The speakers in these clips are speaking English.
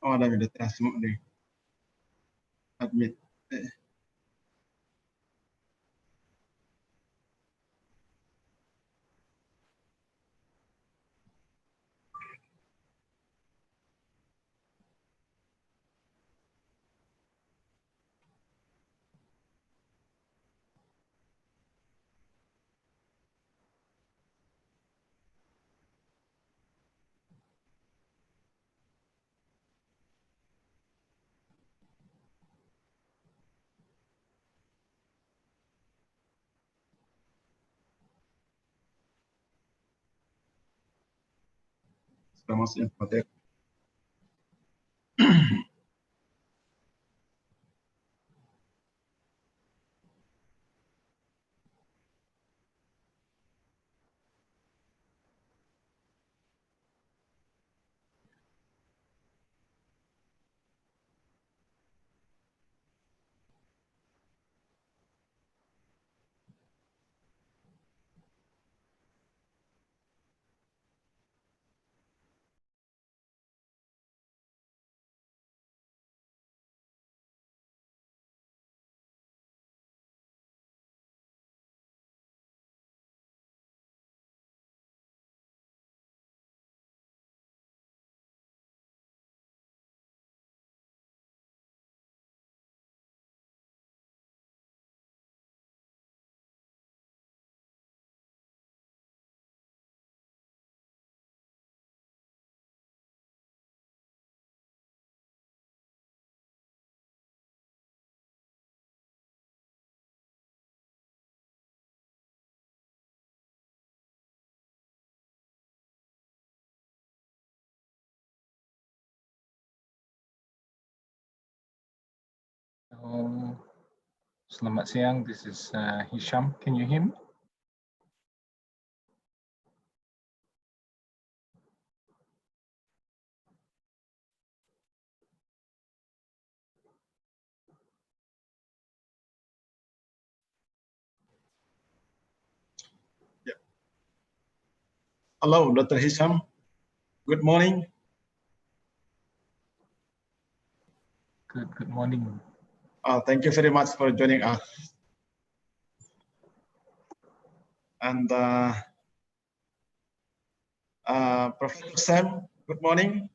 Oh, dah bila semua ni. Admit. Sudah masuk infotech. Selamat siang, this is Hisham. Can you hear me? Yeah. Hello, Dr. Hisham. Good morning. Good morning. Thank you very much for joining us. And Professor Sam, good morning.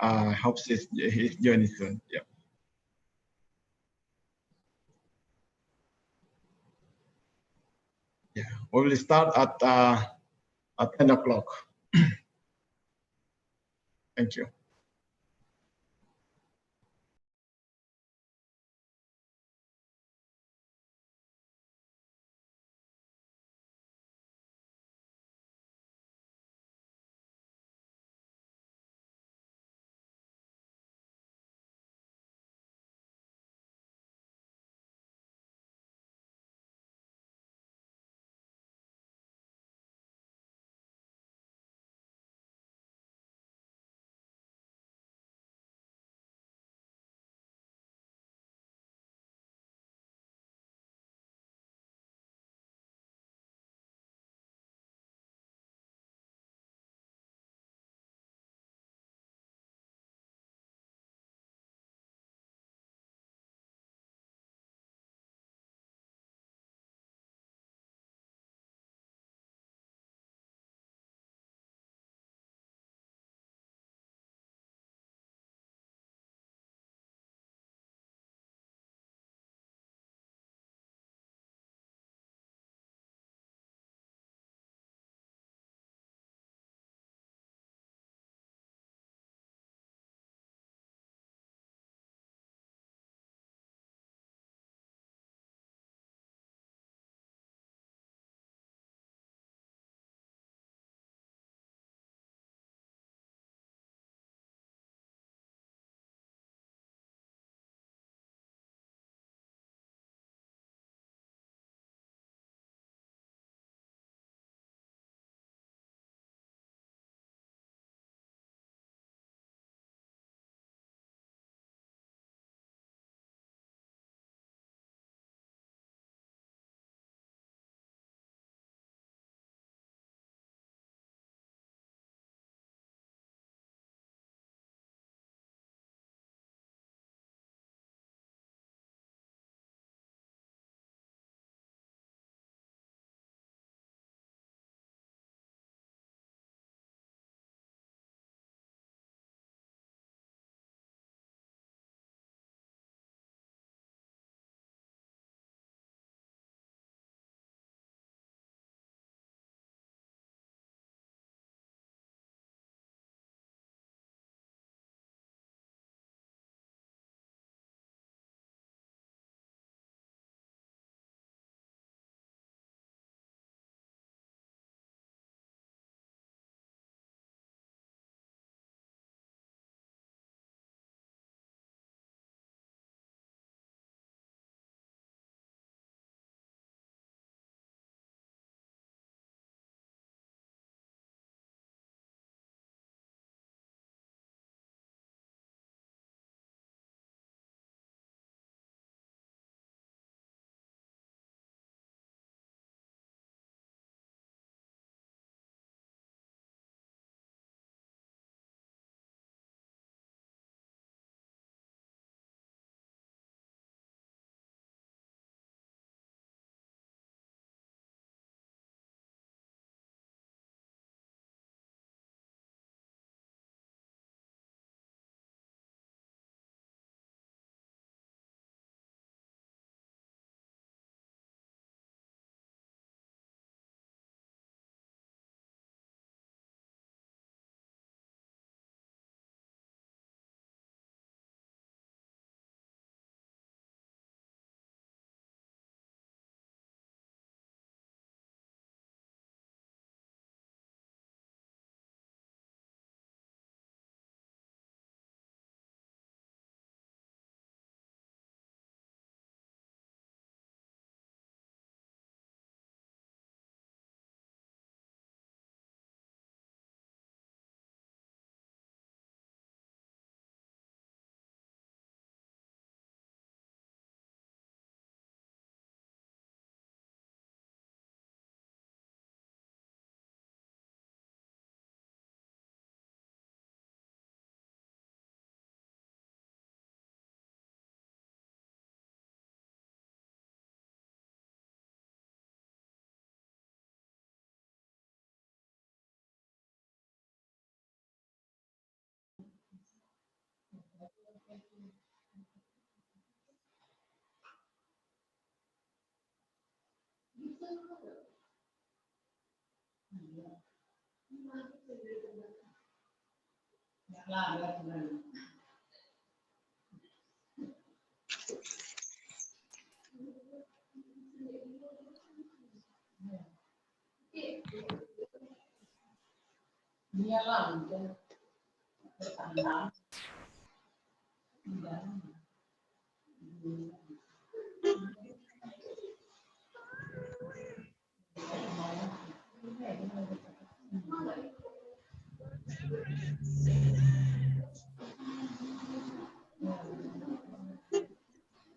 I hope he's joining soon. Yeah. Yeah. We will start at 10 o'clock. Thank you.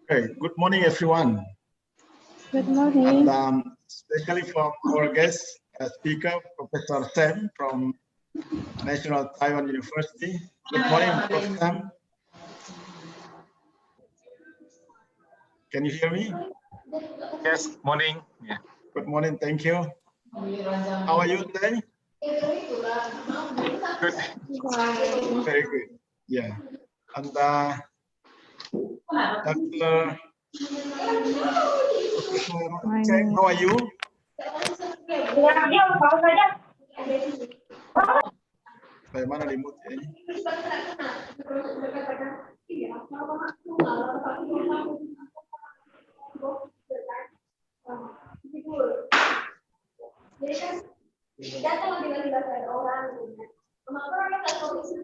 Okay, good morning, everyone. Good morning. And especially from our guest speaker, Professor Sam from National Taiwan University. Good morning, Professor Sam. Can you hear me? Yes, morning. Yeah. Good morning, thank you. How are you today? Good. Very good. Yeah. And Dr. Cheng, how are you? Bagaimana remote ini?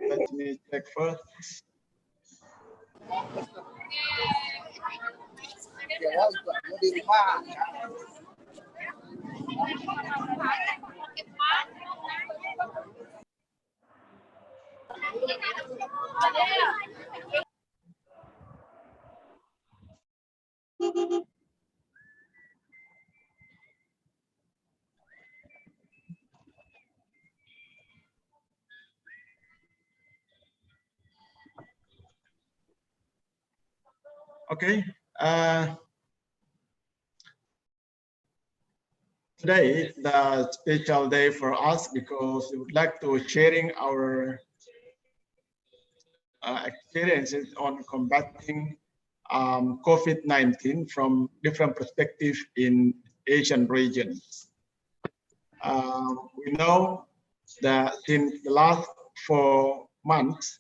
Let me check first. Okay. Today is the special day for us because we would like to sharing our experiences on combating COVID-19 from different perspectives in Asian regions. We know that in the last 4 months,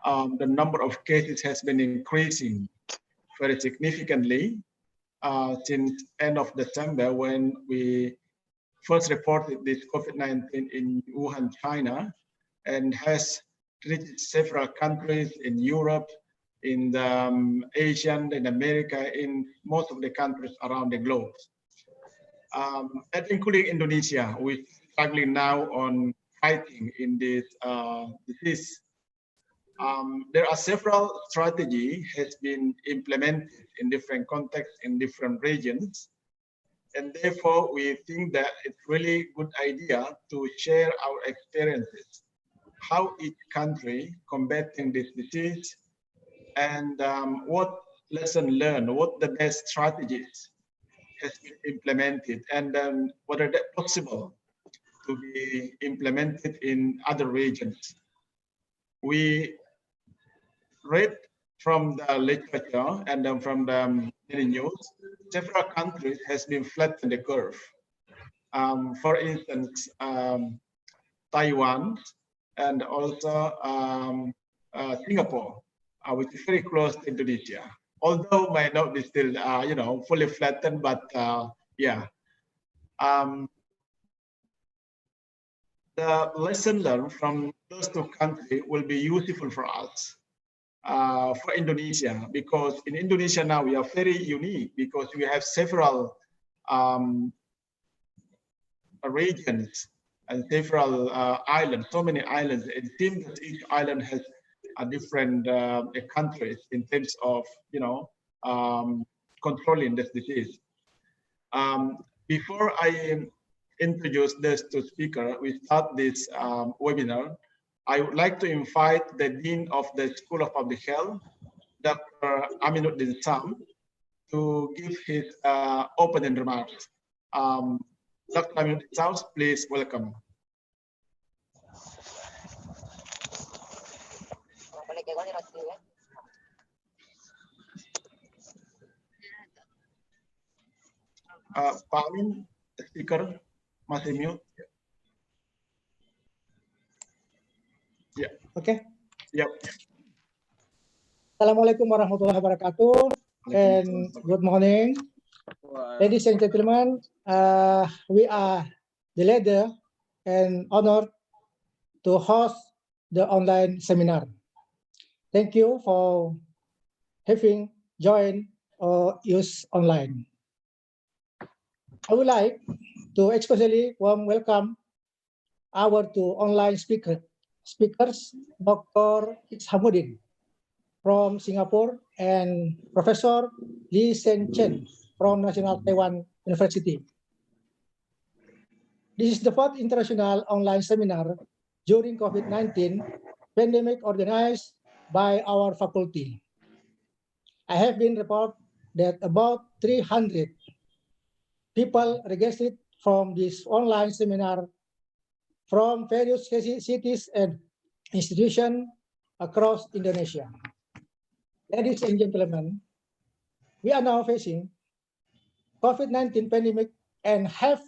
the number of cases has been increasing very significantly since end of December when we first reported this COVID-19 in Wuhan, China, and has reached several countries in Europe, in the Asian, in America, in most of the countries around the globe. And including Indonesia, we're struggling now on fighting in this disease. There are several strategies has been implemented in different contexts in different regions. And therefore, we think that it's really good idea to share our experiences, how each country combating this disease, and what lesson learned, what the best strategies has been implemented, and whether that possible to be implemented in other regions. We read from the literature and then from the news, several countries has been flattened the curve. For instance, Taiwan and also Singapore, which is very close to Indonesia. Although might not be still, you know, fully flattened, but yeah. The lesson learned from those two countries will be useful for us. For Indonesia, because in Indonesia now we are very unique because we have several regions and several islands, so many islands. It seems that each island has a different countries in terms of, you know, controlling this disease. Before I introduce this to speaker, we start this webinar. I would like to invite the Dean of the School of Public Health, Dr. Aminuddin Sam, to give his opening remarks. Dr. Aminuddin Sam, please welcome. Pak Amin, speaker masih mute. Yeah. Okay. Yep. Assalamualaikum warahmatullahi wabarakatuh, and good morning, ladies and gentlemen. We are delighted and honored to host the online seminar. Thank you for having joined or used online. I would like to especially warm welcome our two online speakers, Dr. Hamudin from Singapore and Professor Lee Sen Chen from National Taiwan University. This is the fourth international online seminar during COVID-19 pandemic organized by our faculty. I have been reported that about 300 people registered from this online seminar from various cities and institutions across Indonesia. Ladies and gentlemen, we are now facing COVID-19 pandemic and have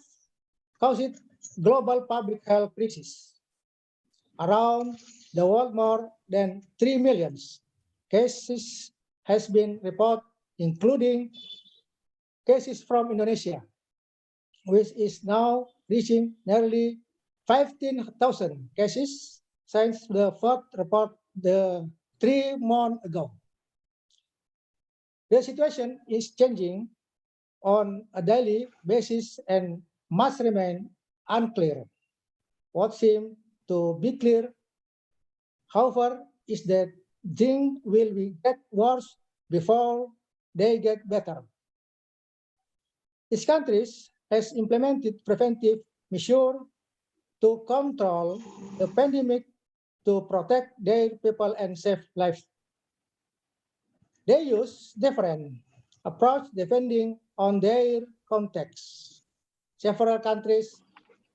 caused global public health crisis. Around the world, more than 3 million cases has been reported, including cases from Indonesia, which is now reaching nearly 15,000 cases since the first report 3 months ago. The situation is changing on a daily basis and must remain unclear. What seems to be clear, however, is that things will get worse before they get better. These countries has implemented preventive measures to control the pandemic to protect their people and save lives. They use different approach depending on their context. Several countries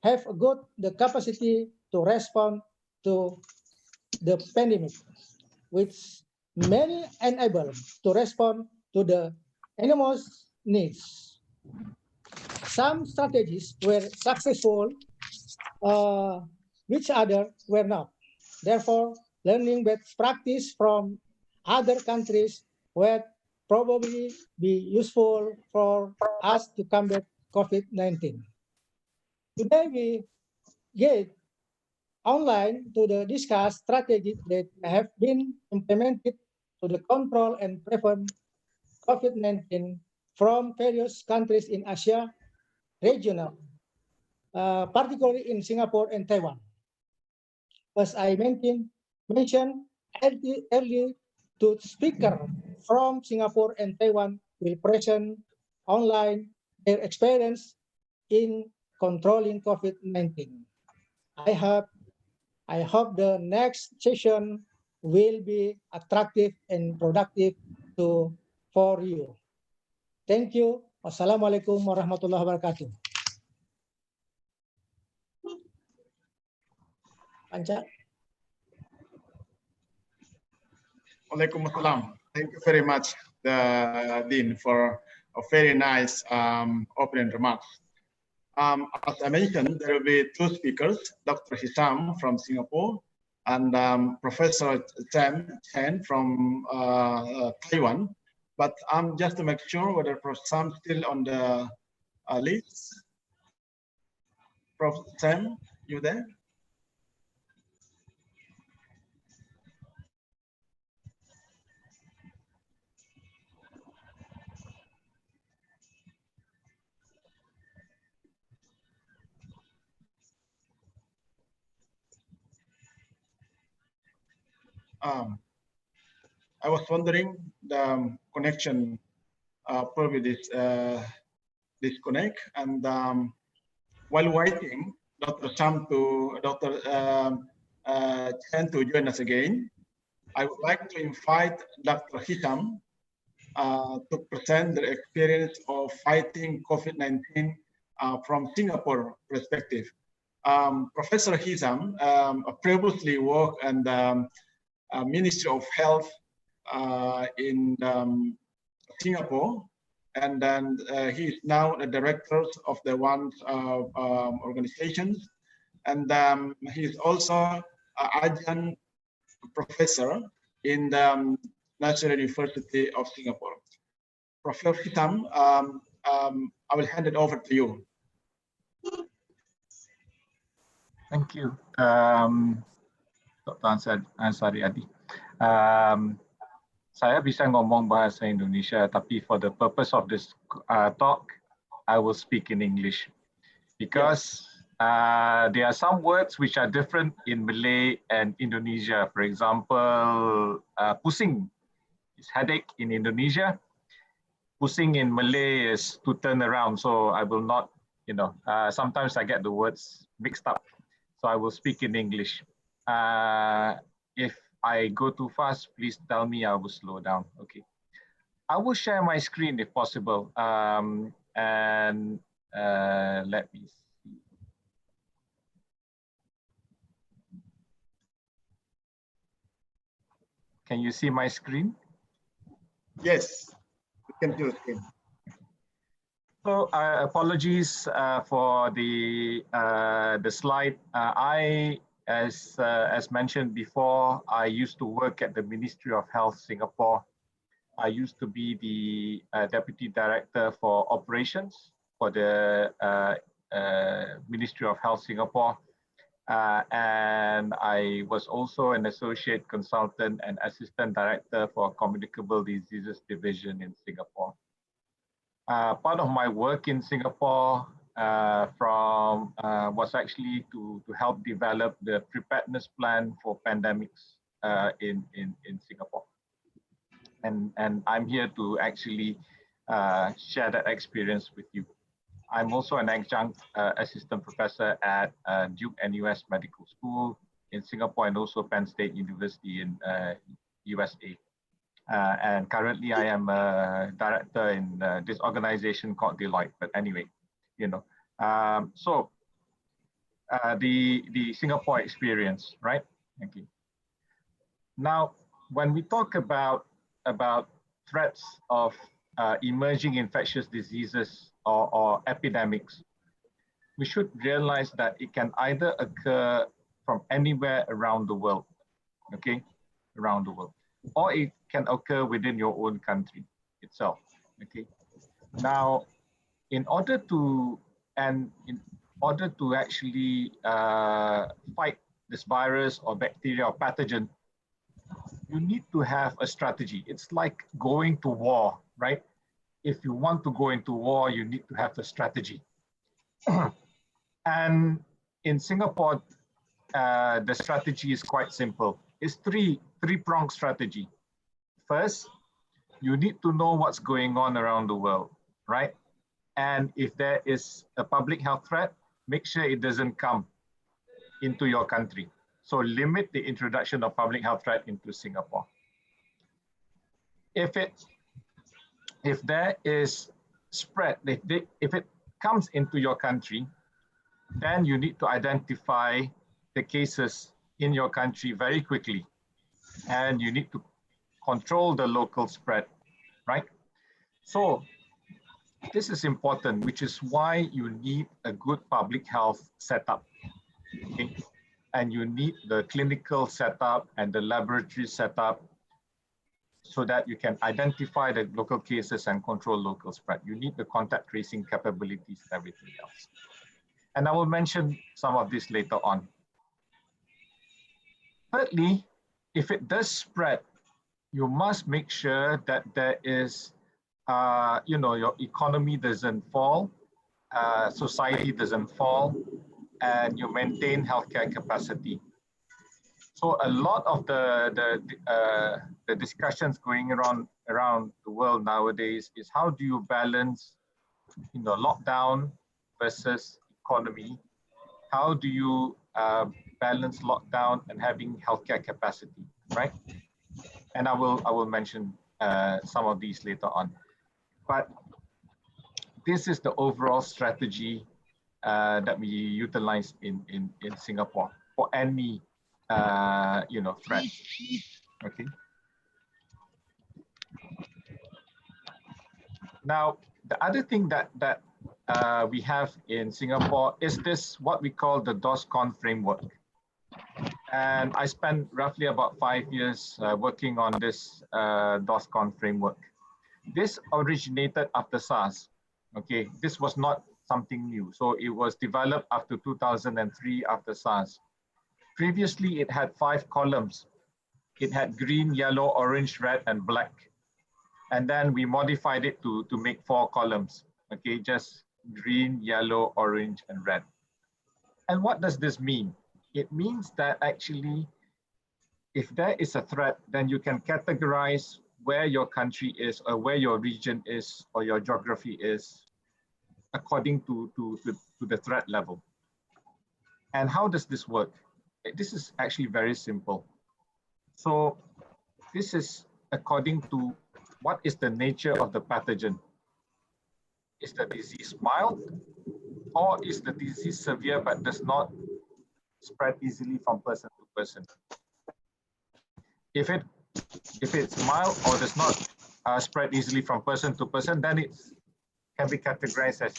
have got the capacity to respond to the pandemic, which many enable to respond to the enormous needs. Some strategies were successful, which others were not. Therefore, learning best practice from other countries would probably be useful for us to combat COVID-19. Today, we get online to discuss strategies that have been implemented to the control and prevent COVID-19 from various countries in Asia regional, particularly in Singapore and Taiwan. As I mentioned earlier, to speaker from Singapore and Taiwan will present online their experience in controlling COVID-19. I hope the next session will be attractive and productive for you. Thank you. Wassalamualaikum warahmatullahi wabarakatuh. Panca. Waalaikumsalam. Thank you very much, Dean, for a very nice opening remarks. As I mentioned, there will be two speakers, Dr. Hisam from Singapore and Professor Chen from Taiwan. But just to make sure whether Prof. Sam still on the list. Prof. Sam, you there? I was wondering the connection probably disconnect, and while waiting Dr. Chen to join us again, I would like to invite Dr. Hisam to present the experience of fighting COVID-19 from Singapore perspective. Professor Hisam previously worked in the Ministry of Health in Singapore, and then he is now the director of the one organizations, and he is also an adjunct professor in the National University of Singapore. Professor Hitam, I will hand it over to you. Thank you, Dr. Ansari Adi. Saya bisa ngomong bahasa Indonesia, tapi for the purpose of this talk, I will speak in English because there are some words which are different in Malay and Indonesia. For example, pusing is headache in Indonesia. Pusing in Malay is to turn around. So I will not, sometimes I get the words mixed up. So I will speak in English. If I go too fast, please tell me, I will slow down. Okay. I will share my screen if possible. And let me see. Can you see my screen? Yes, you can do it. So apologies for the slide. As mentioned before, I used to work at the Ministry of Health Singapore. I used to be the Deputy Director for Operations for the Ministry of Health Singapore. And I was also an Associate Consultant and Assistant Director for Communicable Diseases Division in Singapore. Part of my work in Singapore was actually to help develop the preparedness plan for pandemics in Singapore. And I'm here to actually share that experience with you. I'm also an adjunct assistant professor at Duke NUS Medical School in Singapore and also Penn State University in USA. And currently I am a director in this organization called Deloitte, but anyway, so the Singapore experience, right? Thank you. Now, when we talk about threats of emerging infectious diseases or epidemics, we should realize that it can either occur from anywhere around the world, okay, around the world, or it can occur within your own country itself, okay. Now, in order to actually fight this virus or bacteria or pathogen, you need to have a strategy. It's like going to war, right? If you want to go into war, you need to have a strategy. And in Singapore, the strategy is quite simple. It's three-pronged strategy. First, you need to know what's going on around the world, right? And if there is a public health threat, make sure it doesn't come into your country. So limit the introduction of public health threat into Singapore. If there is spread, if it comes into your country, then you need to identify the cases in your country very quickly. And you need to control the local spread, right? So this is important, which is why you need a good public health setup, okay? And you need the clinical setup and the laboratory setup so that you can identify the local cases and control local spread. You need the contact tracing capabilities and everything else. And I will mention some of this later on. Thirdly, if it does spread, you must make sure that there is, your economy doesn't fall, society doesn't fall, and you maintain healthcare capacity. So a lot of the discussions going around the world nowadays is how do you balance, lockdown versus economy? How do you balance lockdown and having healthcare capacity, right? And I will mention some of these later on. But this is the overall strategy that we utilize in Singapore for any threat. Okay. Now, the other thing that we have in Singapore is this, what we call the DOSCON framework. And I spent roughly about 5 years working on this DOSCON framework. This originated after SARS. Okay, this was not something new. So it was developed after 2003 after SARS. Previously, it had 5 columns. It had green, yellow, orange, red, and black. And then we modified it to make 4 columns. Okay, just green, yellow, orange, and red. And what does this mean? It means that actually, if there is a threat, then you can categorize where your country is or where your region is or your geography is according to the threat level. And how does this work? This is actually very simple. So this is according to what is the nature of the pathogen. Is the disease mild, or is the disease severe but does not spread easily from person to person? If it's mild or does not spread easily from person to person, then it can be categorized as,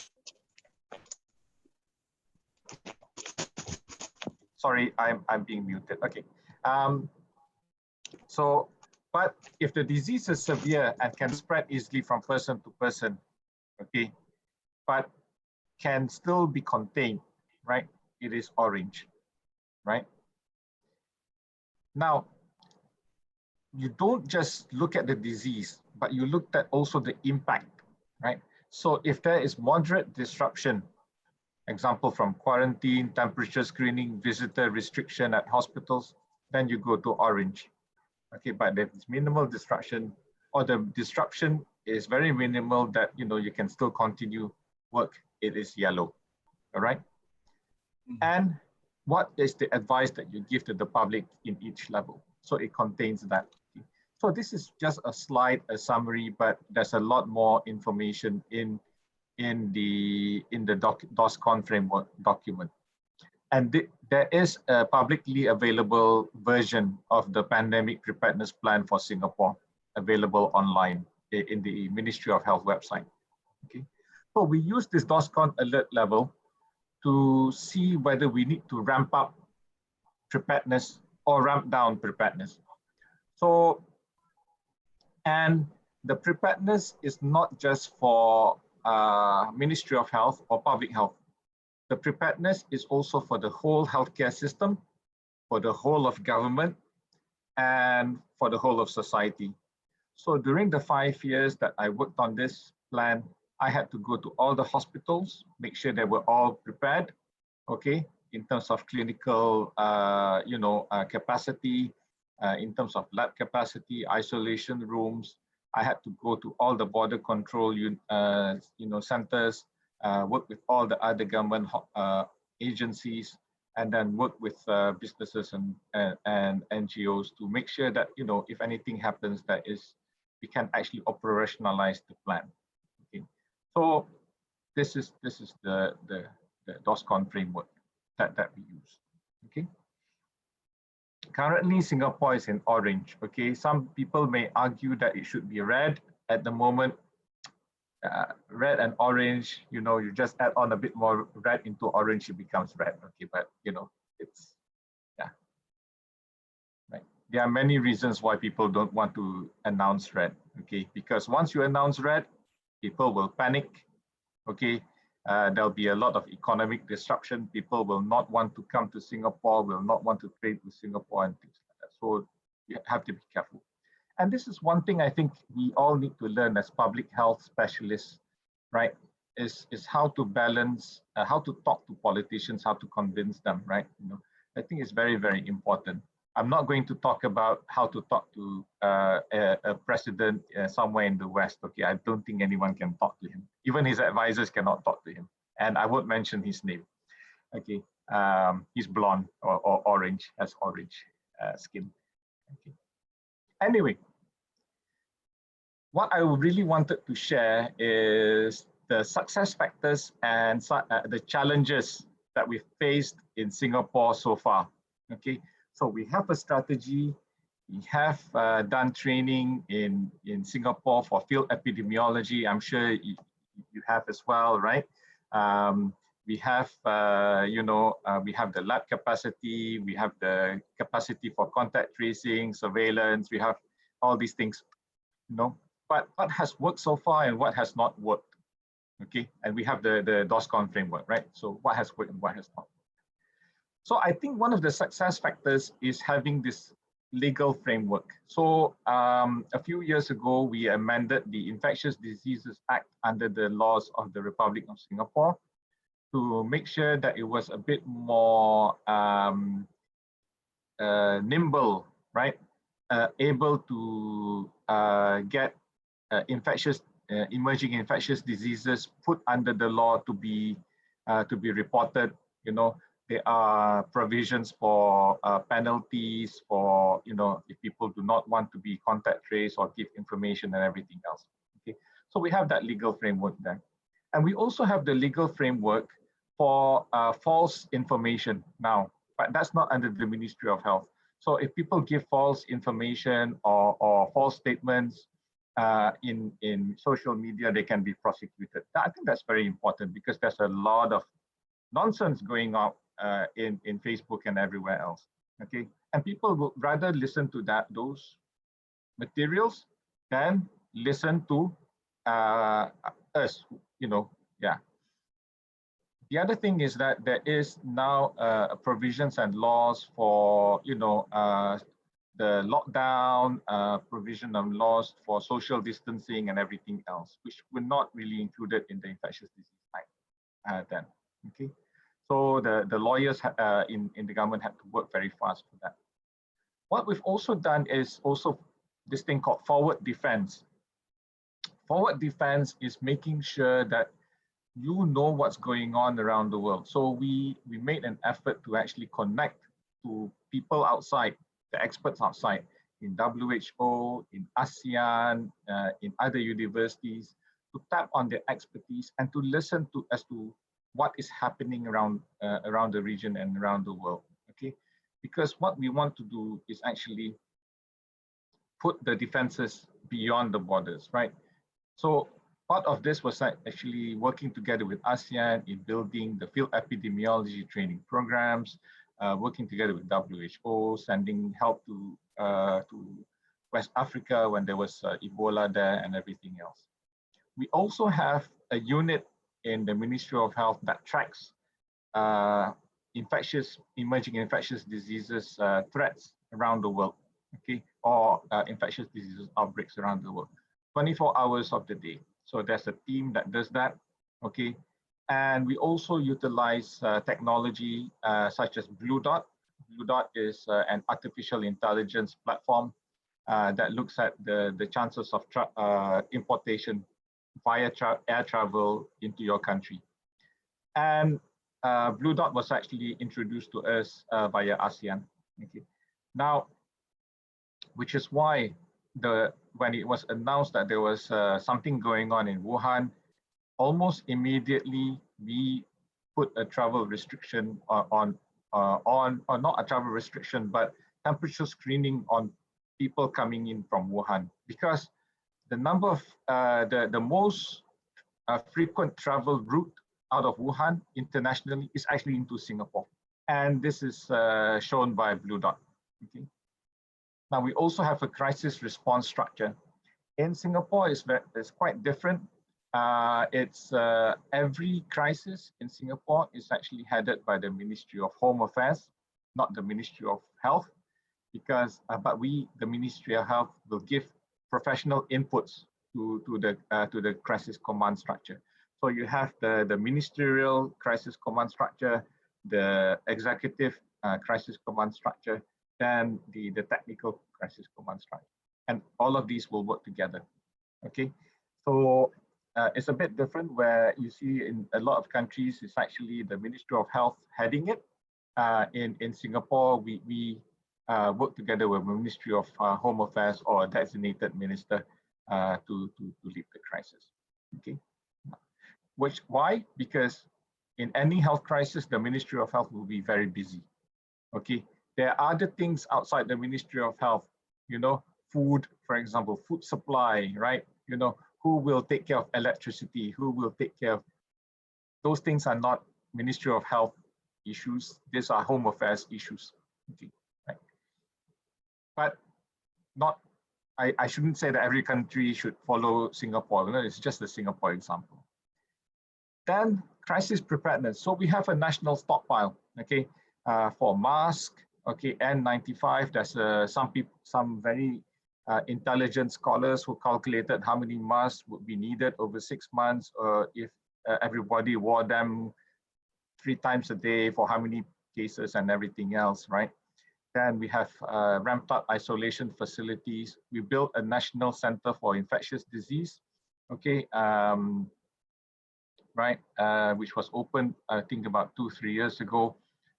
sorry, I'm being muted. Okay. But if the disease is severe and can spread easily from person to person, okay, but can still be contained, right? It is orange, right? Now, you don't just look at the disease, but you looked at also the impact, right? So if there is moderate disruption, example from quarantine, temperature screening, visitor restriction at hospitals, then you go to orange. Okay, but if it's minimal disruption, or the disruption is very minimal that you can still continue work, it is yellow. All right. And what is the advice that you give to the public in each level? So it contains that. So this is just a slide, a summary, but there's a lot more information in the DOSCON framework document. And there is a publicly available version of the pandemic preparedness plan for Singapore available online in the Ministry of Health website. Okay, so we use this DOSCON alert level to see whether we need to ramp up preparedness or ramp down preparedness. So, and the preparedness is not just for Ministry of Health or public health. The preparedness is also for the whole healthcare system, for the whole of government, and for the whole of society. So during the 5 years that I worked on this plan, I had to go to all the hospitals, make sure they were all prepared, okay, in terms of clinical, capacity, in terms of lab capacity, isolation rooms. I had to go to all the border control, centers, work with all the other government agencies, and then work with businesses and NGOs to make sure that if anything happens, we can actually operationalize the plan. Okay, so this is the DOSCON framework that we use. Okay. Currently, Singapore is in orange. Okay, some people may argue that it should be red at the moment. Red and orange, you just add on a bit more red into orange, it becomes red. Okay, but it's, yeah, right. There are many reasons why people don't want to announce red. Okay, because once you announce red, people will panic. Okay, there'll be a lot of economic disruption. People will not want to come to Singapore, will not want to trade with Singapore and things like that. So you have to be careful. And this is one thing I think we all need to learn as public health specialists, right? Is how to balance, how to talk to politicians, how to convince them, right? I think it's very, very important. I'm not going to talk about how to talk to a president somewhere in the West. Okay, I don't think anyone can talk to him. Even his advisors cannot talk to him. And I won't mention his name. Okay, he's blonde or orange, has orange skin. Okay. Anyway, what I really wanted to share is the success factors and the challenges that we've faced in Singapore so far. Okay, so we have a strategy, We have done training in Singapore for field epidemiology. I'm sure you have as well, right? We have, we have the lab capacity, we have the capacity for contact tracing, surveillance, we have all these things, but what has worked so far and what has not worked, okay? And we have the DOSCON framework, right? So what has worked and what has not worked. So I think one of the success factors is having this legal framework. So a few years ago, we amended the Infectious Diseases Act under the laws of the Republic of Singapore to make sure that it was a bit more nimble, right? Able to get emerging infectious diseases put under the law to be reported. There are provisions for penalties for, if people do not want to be contact traced or give information and everything else. Okay, so we have that legal framework there. And we also have the legal framework for false information now, but that's not under the Ministry of Health. So if people give false information or false statements in social media, they can be prosecuted. I think that's very important because there's a lot of nonsense going on in Facebook and everywhere else. Okay, and people would rather listen to those materials than listen to us. Yeah. The other thing is that there is now provisions and laws for the lockdown, provision of laws for social distancing and everything else, which were not really included in the Infectious Disease Act then. Okay, so the lawyers in the government had to work very fast for that. What we've also done is also this thing called forward defense. Forward defense is making sure that you know what's going on around the world. So we made an effort to actually connect to people outside, the experts outside, in WHO, in ASEAN, in other universities, to tap on their expertise and to listen to as to what is happening around the region and around the world. Okay, because what we want to do is actually put the defenses beyond the borders, right? So part of this was actually working together with ASEAN in building the field epidemiology training programs, working together with WHO, sending help to West Africa when there was Ebola there and everything else. We also have a unit in the Ministry of Health that tracks emerging infectious diseases threats around the world, okay, or infectious diseases outbreaks around the world, 24 hours of the day. So there's a team that does that, okay? And we also utilize technology such as Blue Dot. Blue Dot is an artificial intelligence platform that looks at the chances of importation via air travel into your country. And Blue Dot was actually introduced to us via ASEAN. Okay. Now, which is why when it was announced that there was something going on in Wuhan, almost immediately we put a travel restriction or not a travel restriction, but temperature screening on people coming in from Wuhan, because the number of the most frequent travel route out of Wuhan internationally is actually into Singapore, and this is shown by Blue Dot. Okay. Now we also have a crisis response structure. In Singapore, it's quite different. It's every crisis in Singapore is actually headed by the Ministry of Home Affairs, not the Ministry of Health, because but the Ministry of Health will give professional inputs to the crisis command structure. So you have the ministerial crisis command structure, the executive crisis command structure, then the technical crisis command structure, and all of these will work together. Okay, so it's a bit different where you see in a lot of countries it's actually the Ministry of Health heading it. In Singapore, we work together with the Ministry of Home Affairs or a designated minister to lead the crisis. Okay, why? Because in any health crisis, the Ministry of Health will be very busy. Okay, there are other things outside the Ministry of Health you know, food, for example, food supply, right? You know, who will take care of electricity? Who will take care of those things? Are not Ministry of Health issues. These are Home Affairs issues. Okay, right? But not. I shouldn't say that every country should follow Singapore. You know, it's just a Singapore example. Then crisis preparedness. So we have a national stockpile, okay, for mask, okay, N95. There's some very intelligent scholars who calculated how many masks would be needed over 6 months if everybody wore them 3 times a day for how many cases and everything else, right? Then we have ramped up isolation facilities. We built a national center for infectious disease, okay, right, which was opened, I think, about 2-3 years ago,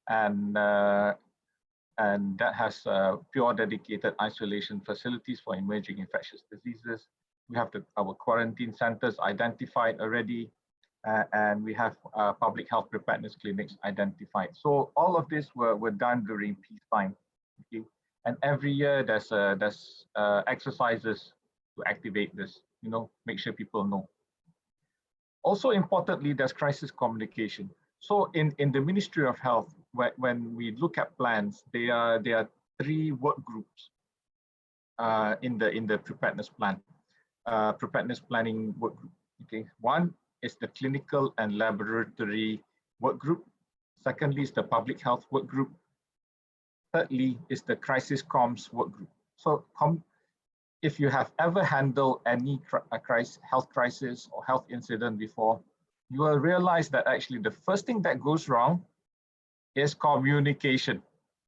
and that has pure dedicated isolation facilities for emerging infectious diseases. We have our quarantine centers identified already, and we have public health preparedness clinics identified. So all of this were done during peacetime. Okay? And every year there's exercises to activate this, you know, make sure people know. Also importantly, there's crisis communication. So in the Ministry of Health, when we look at plans, there are 3 work groups in the preparedness plan, preparedness planning work group. Okay, one is the clinical and laboratory work group. Secondly is the public health work group. Thirdly is the crisis comms work group. So if you have ever handled any health crisis or health incident before, you will realize that actually the first thing that goes wrong is communication.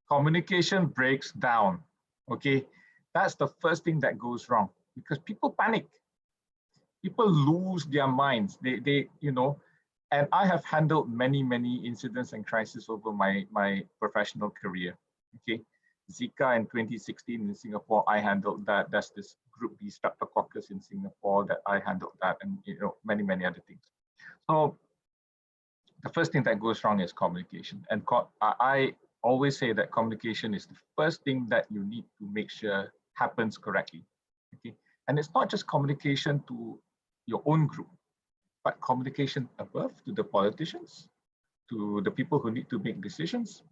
Communication breaks down, okay? That's the first thing that goes wrong because people panic. People lose their minds. They you know, and I have handled many incidents and crises over my professional career. Okay, Zika in 2016 in Singapore, I handled that. That's this group B streptococcus in Singapore that I handled that, and you know, many other things. So the first thing that goes wrong is communication, and I always say that communication is the first thing that you need to make sure happens correctly. Okay, and it's not just communication to your own group, but communication above to the politicians, to the people who need to make decisions,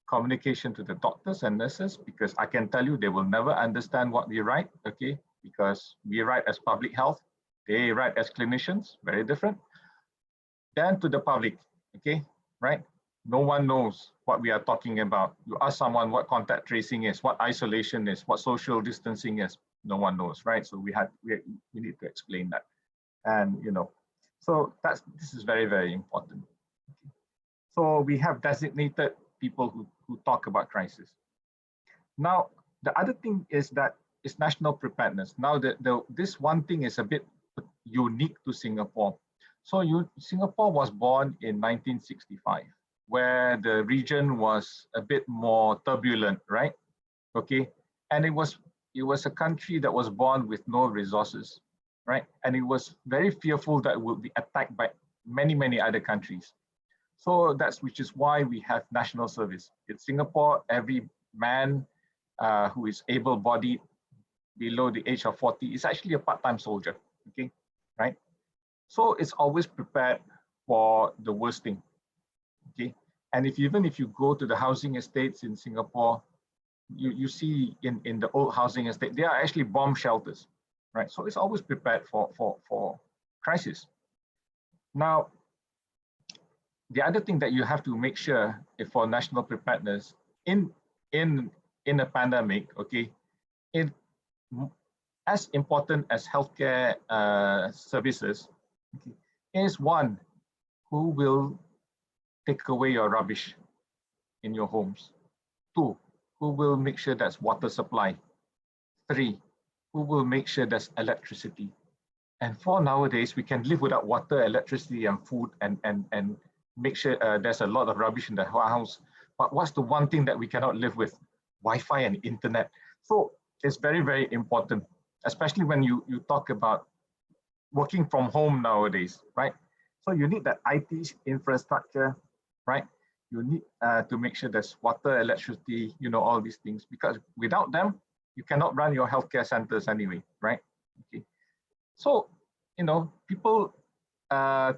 communication to the doctors and nurses, because I can tell you they will never understand what we write, okay? Because we write as public health, they write as clinicians, very different. Then to the public, okay, right? No one knows what we are talking about. You ask someone what contact tracing is, what isolation is, what social distancing is, no one knows, right? So we need to explain that. And you know, so this is very important. Okay. So we have designated people who talk about crisis. Now, the other thing is that it's national preparedness. Now, this one thing is a bit unique to Singapore. So Singapore was born in 1965, where the region was a bit more turbulent, right? Okay, and it was a country that was born with no resources, right? And it was very fearful that it would be attacked by many other countries. So which is why we have national service. In Singapore, every man who is able-bodied below the age of 40 is actually a part-time soldier, okay, right? So it's always prepared for the worst thing, okay? And even if you go to the housing estates in Singapore, you see in the old housing estate, they are actually bomb shelters, right? So it's always prepared for crisis. Now, the other thing that you have to make sure for national preparedness in a pandemic, okay, as important as healthcare services, okay, is one, who will take away your rubbish in your homes. 2, who will make sure there's water supply. 3, who will make sure there's electricity. And 4, nowadays we can live without water, electricity, and food, and make sure there's a lot of rubbish in the house. But what's the one thing that we cannot live with? Wi-Fi and internet. So it's very important, especially when you talk about working from home nowadays, right? So you need that IT infrastructure, right? You need to make sure there's water, electricity, you know, all these things, because without them, you cannot run your healthcare centers anyway, right? Okay. So, you know, people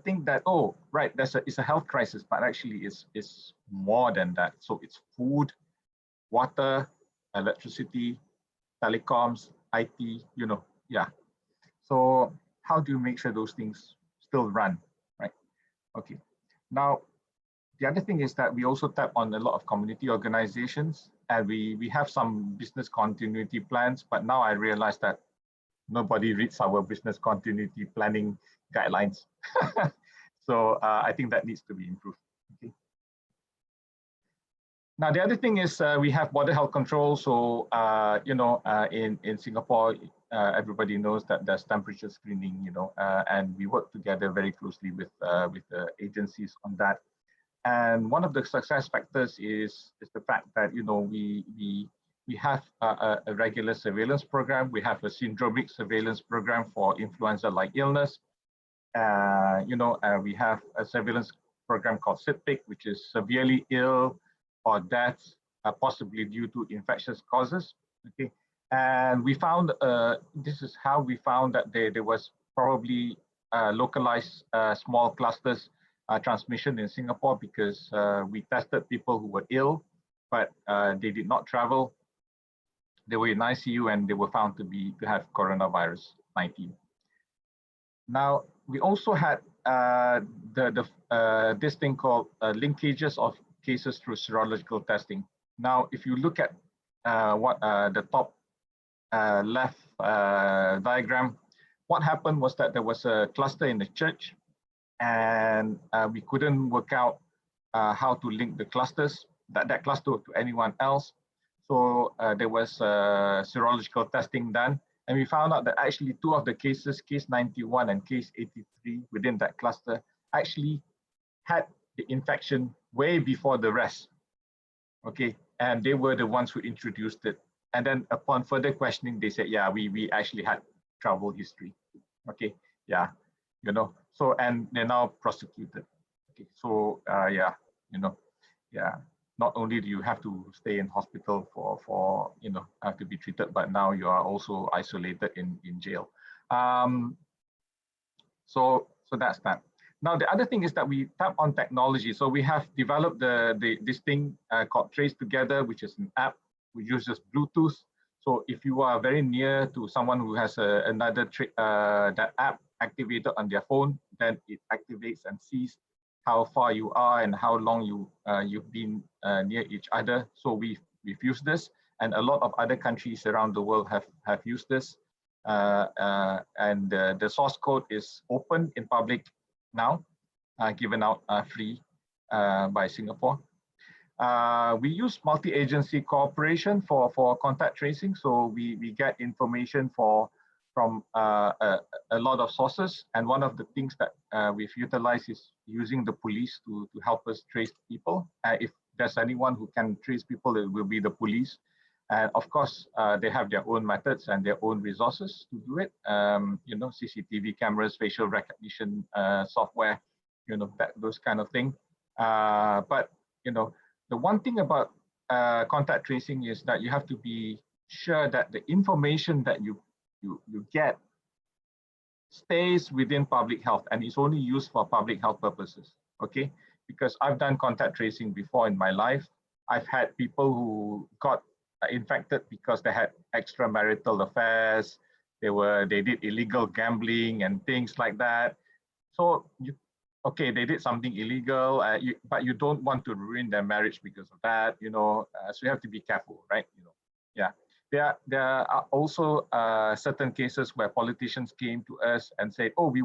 think that, oh, right, it's a health crisis, but actually it's more than that. So it's food, water, electricity, telecoms, IT, you know, yeah. So how do you make sure those things still run, right? Okay. Now, the other thing is that we also tap on a lot of community organizations, and we have some business continuity plans, but now I realize that nobody reads our business continuity planning guidelines. So I think that needs to be improved. Okay. Now, the other thing is we have border health control. So, you know, in Singapore, everybody knows that there's temperature screening, you know, and we work together very closely with the agencies on that. And one of the success factors is the fact that, you know, we have a regular surveillance program. We have a syndromic surveillance program for influenza-like illness. You know, we have a surveillance program called SIDPIC, which is severely ill or deaths possibly due to infectious causes. Okay, and we found this is how we found that there was probably localized small clusters transmission in Singapore, because we tested people who were ill, but they did not travel. They were in ICU and they were found to have coronavirus 19. Now, we also had this thing called linkages of cases through serological testing. Now, if you look at the top left diagram, what happened was that there was a cluster in the church, and we couldn't work out how to link the clusters, that cluster to anyone else. So there was serological testing done, and we found out that actually 2 of the cases, case 91 and case 83 within that cluster, actually had the infection way before the rest. Okay, and they were the ones who introduced it. And then upon further questioning, they said, yeah, we actually had travel history. Okay, yeah, you know, so, and they're now prosecuted. Okay, so yeah, you know, yeah, not only do you have to stay in hospital for you know, have to be treated, but now you are also isolated in jail. So that's that. Now, the other thing is that we tap on technology. So we have developed this thing called Trace Together, which is an app which uses Bluetooth. So if you are very near to someone who has that app activated on their phone, then it activates and sees how far you are and how long you've been near each other. So we've used this, and a lot of other countries around the world have used this. And the source code is open in public now, given out free by Singapore. We use multi-agency cooperation for contact tracing. So we get information from a lot of sources. And one of the things that we've utilized is using the police to help us trace people. If there's anyone who can trace people, it will be the police. And of course, they have their own methods and their own resources to do it. You know, CCTV cameras, facial recognition software, you know, those kind of thing. But you know, the one thing about contact tracing is that you have to be sure that the information that you get stays within public health and is only used for public health purposes. Okay, because I've done contact tracing before in my life. I've had people who got infected because they had extramarital affairs, they did illegal gambling and things like that. So okay, they did something illegal, but you don't want to ruin their marriage because of that, you know. So you have to be careful, right? You know, yeah. There are also certain cases where politicians came to us and said, "Oh, we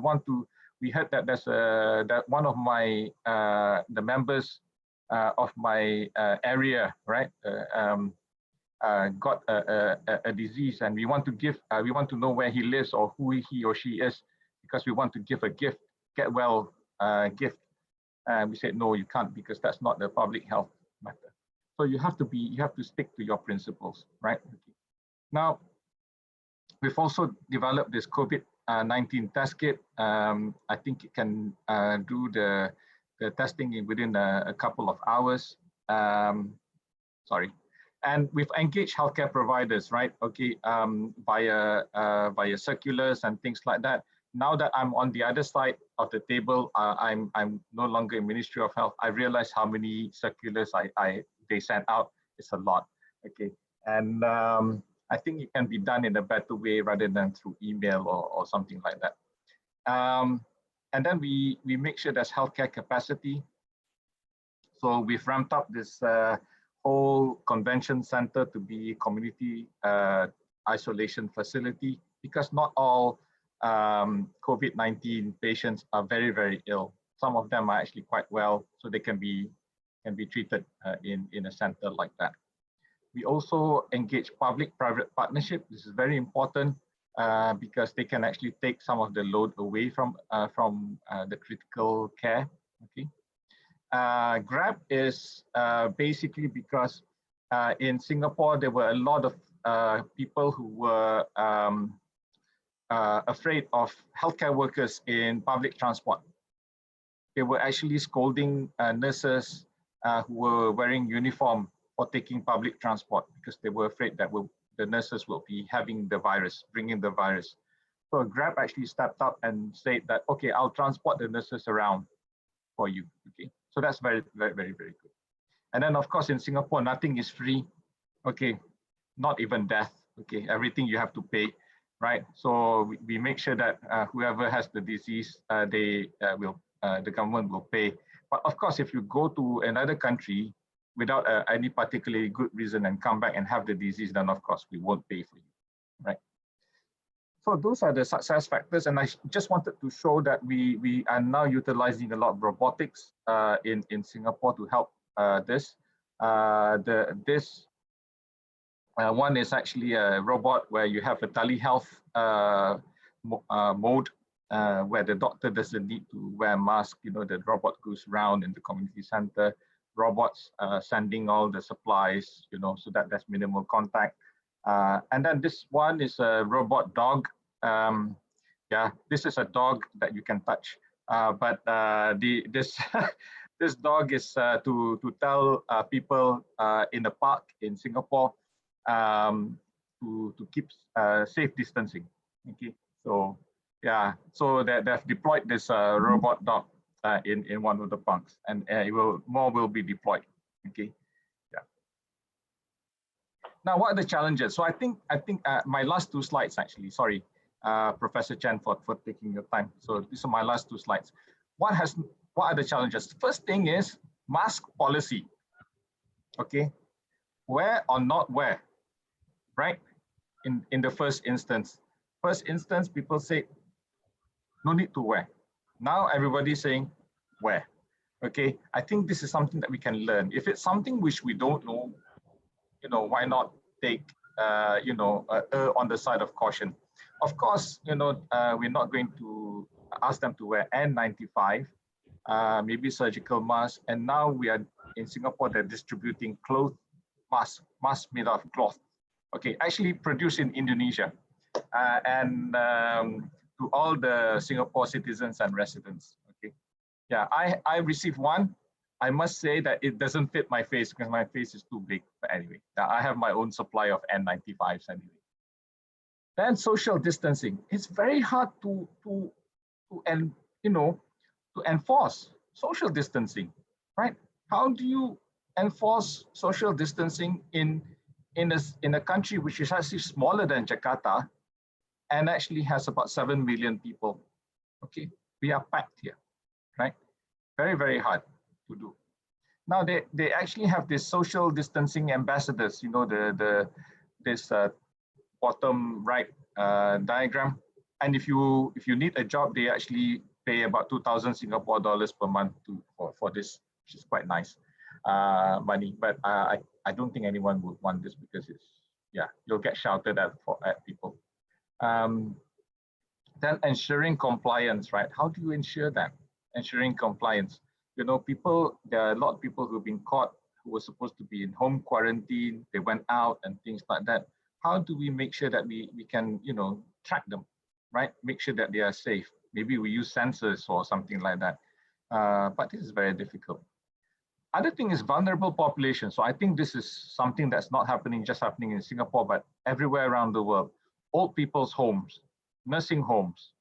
heard that there's that one of my the members of my area, right, got a disease, and we want to know where he lives or who he or she is, because we want to give a gift, get well gift." And we said, no, you can't, because that's not the public health matter. So you have to stick to your principles, right? Okay. Now, we've also developed this COVID-19 test kit. I think it can do the testing within a couple of hours. Sorry. And we've engaged healthcare providers, right? Okay, via circulars and things like that. Now that I'm on the other side of the table, I'm no longer in Ministry of Health. I realize how many circulars they send out. It's a lot. Okay, and I think it can be done in a better way rather than through email or something like that. And then we make sure there's healthcare capacity. So we've ramped up this whole convention center to be community isolation facility, because not all COVID-19 patients are very, very ill. Some of them are actually quite well, so they can be treated in a center like that. We also engage public-private partnership. This is very important because they can actually take some of the load away from the critical care. Okay. GRAB is basically because in Singapore there were a lot of people who were afraid of healthcare workers in public transport. They were actually scolding nurses who were wearing uniform for taking public transport because they were afraid that the nurses will be having the virus, bringing the virus. So GRAB actually stepped up and said that, okay, I'll transport the nurses around for you. Okay, so that's very, very, very, very good. And then of course in Singapore, nothing is free. Okay, not even death. Okay, everything you have to pay, right? So we make sure that whoever has the disease, the government will pay. But of course, if you go to another country without any particularly good reason and come back and have the disease, then of course we won't pay for you, right? So those are the success factors, and I just wanted to show that we are now utilizing a lot of robotics in Singapore to help this. This one is actually a robot where you have a telehealth mode where the doctor doesn't need to wear a mask. You know, the robot goes around in the community center. Robots sending all the supplies, you know, so that there's minimal contact. And then this one is a robot dog. Yeah, this is a dog that you can touch. But this this dog is to tell people in the park in Singapore to keep safe distancing. Okay, so yeah, so they've deployed this robot dog in one of the parks, and more will be deployed. Okay, yeah. Now, what are the challenges? So I think my last two slides actually. Sorry, Professor Chen, for taking your time. So these are my last two slides. What are the challenges? First thing is mask policy. Okay, wear or not wear, right? In the first instance, people say no need to wear. Now everybody's saying wear. Okay, I think this is something that we can learn. If it's something which we don't know, you know, why not take on the side of caution? Of course, you know, we're not going to ask them to wear N95, maybe surgical masks. And now we are in Singapore, they're distributing cloth masks made of cloth. Okay, actually produced in Indonesia, and to all the Singapore citizens and residents. Okay, yeah, I received one. I must say that it doesn't fit my face because my face is too big. But anyway, I have my own supply of N95s anyway. Then social distancing. It's very hard to enforce social distancing, right? How do you enforce social distancing in a country which is actually smaller than Jakarta and actually has about 7 million people? Okay, we are packed here, right? Very, very hard to do. Now they actually have this social distancing ambassadors, you know, this bottom right diagram. And if you need a job, they actually pay about 2,000 Singapore dollars per month for this, which is quite nice money. But I don't think anyone would want this because you'll get shouted at people. Then ensuring compliance, right? How do you ensure that? Ensuring compliance. You know, there are a lot of people who've been caught who were supposed to be in home quarantine. They went out and things like that. How do we make sure that we can, you know, track them, right? Make sure that they are safe. Maybe we use sensors or something like that. But this is very difficult. other thing is vulnerable population. So I think this is something that's not just happening in Singapore, but everywhere around the world. Old people's homes, nursing homes,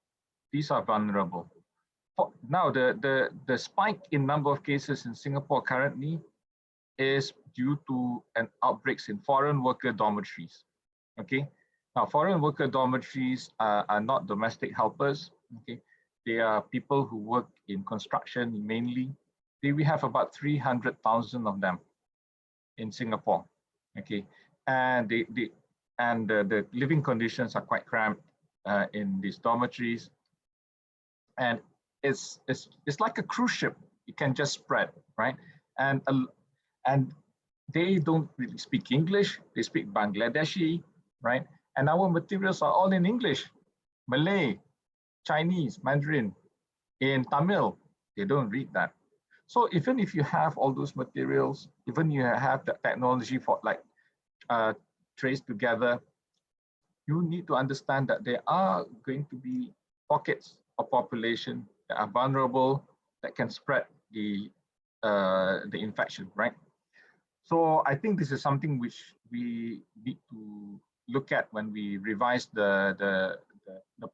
these are vulnerable. Now, the spike in number of cases in Singapore currently is due to an outbreaks in foreign worker dormitories. Okay, now foreign worker dormitories are not domestic helpers. Okay, they are people who work in construction mainly. We have about 300,000 of them in Singapore. Okay, and the living conditions are quite cramped in these dormitories, and it's like a cruise ship. It can just spread, right? And they don't really speak English. They speak Bangladeshi, right? And our materials are all in English, Malay, Chinese, Mandarin. In Tamil, they don't read that. So even if you have all those materials, even you have the technology for like trace together, you need to understand that there are going to be pockets of population that are vulnerable, that can spread the infection, right? So I think this is something which we need to look at when we revise the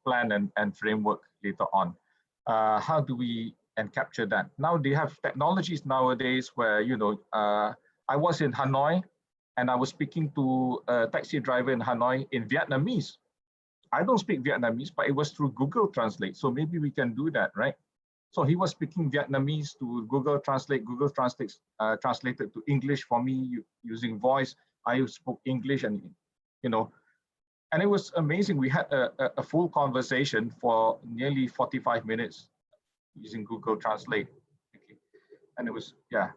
plan and framework later on. How do we capture that? Now they have technologies nowadays where, you know, I was in Hanoi and I was speaking to a taxi driver in Hanoi in Vietnamese. I don't speak Vietnamese, but it was through Google Translate. So maybe we can do that, right? So he was speaking Vietnamese to Google Translate. Google Translate translated to English for me using voice. I spoke English, and you know, and it was amazing. We had a full conversation for nearly 45 minutes using Google Translate. Okay. And it was, yeah.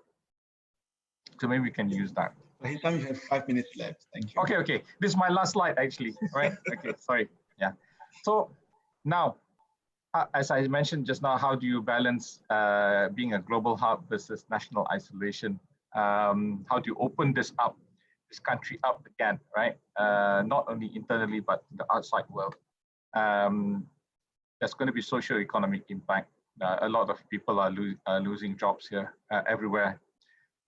So maybe we can use that. You have 5 minutes left. Thank you. Okay, okay. This is my last slide, actually. Right? Okay, sorry. Yeah. So now, as I mentioned just now, how do you balance being a global hub versus national isolation? How do you open this country up again, right? Not only internally, but the outside world. There's going to be socio-economic impact. A lot of people are losing jobs here everywhere.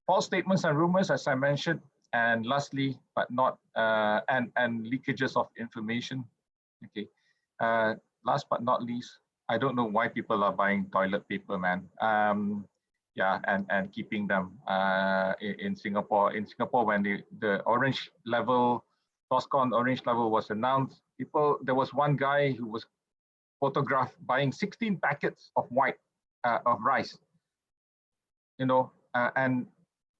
False statements and rumors, as I mentioned, and lastly, but not, and leakages of information. Okay. Last but not least, I don't know why people are buying toilet paper, man. Yeah, and keeping them in Singapore. In Singapore, when the orange level, TOSCON orange level was announced, there was one guy who was photographed buying 16 packets of of rice. You know, and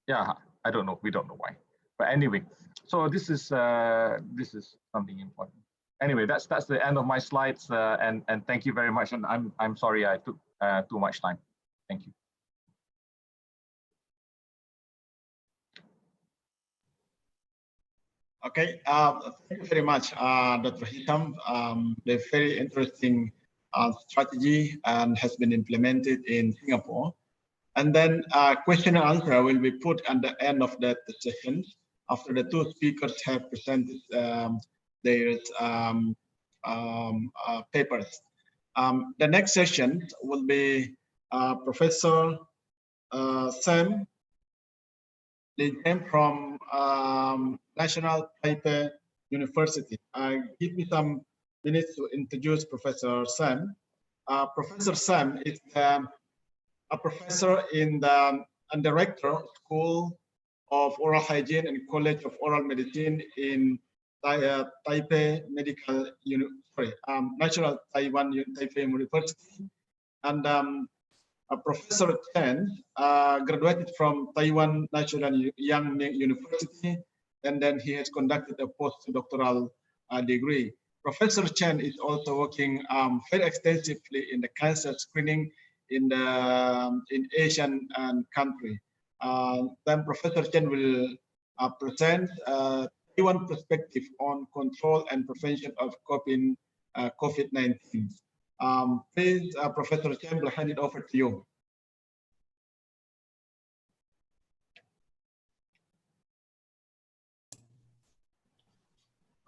yeah, I don't know. We don't know why. But anyway, so this is something important. Anyway, that's the end of my slides, and thank you very much. And I'm sorry I took too much time. Thank you. Okay, thank you very much, Dr. Hitam. The very interesting strategy and has been implemented in Singapore. And then question and answer will be put at the end of that session after the two speakers have presented their papers. The next session will be Professor Sam from National Taipei University. Give me some minutes to introduce Professor Sam. Professor Sam is a professor in the and director of School of Oral Hygiene and College of Oral Medicine in Taipei National Taiwan Taipei University. And Professor Chen graduated from Taiwan National Yang University, and then he has conducted a postdoctoral degree. Professor Chen is also working very extensively in the cancer screening in Asian country. Then Professor Chen will present Taiwan perspective on control and prevention of COVID-19. Please, Professor Chen, will hand it over to you.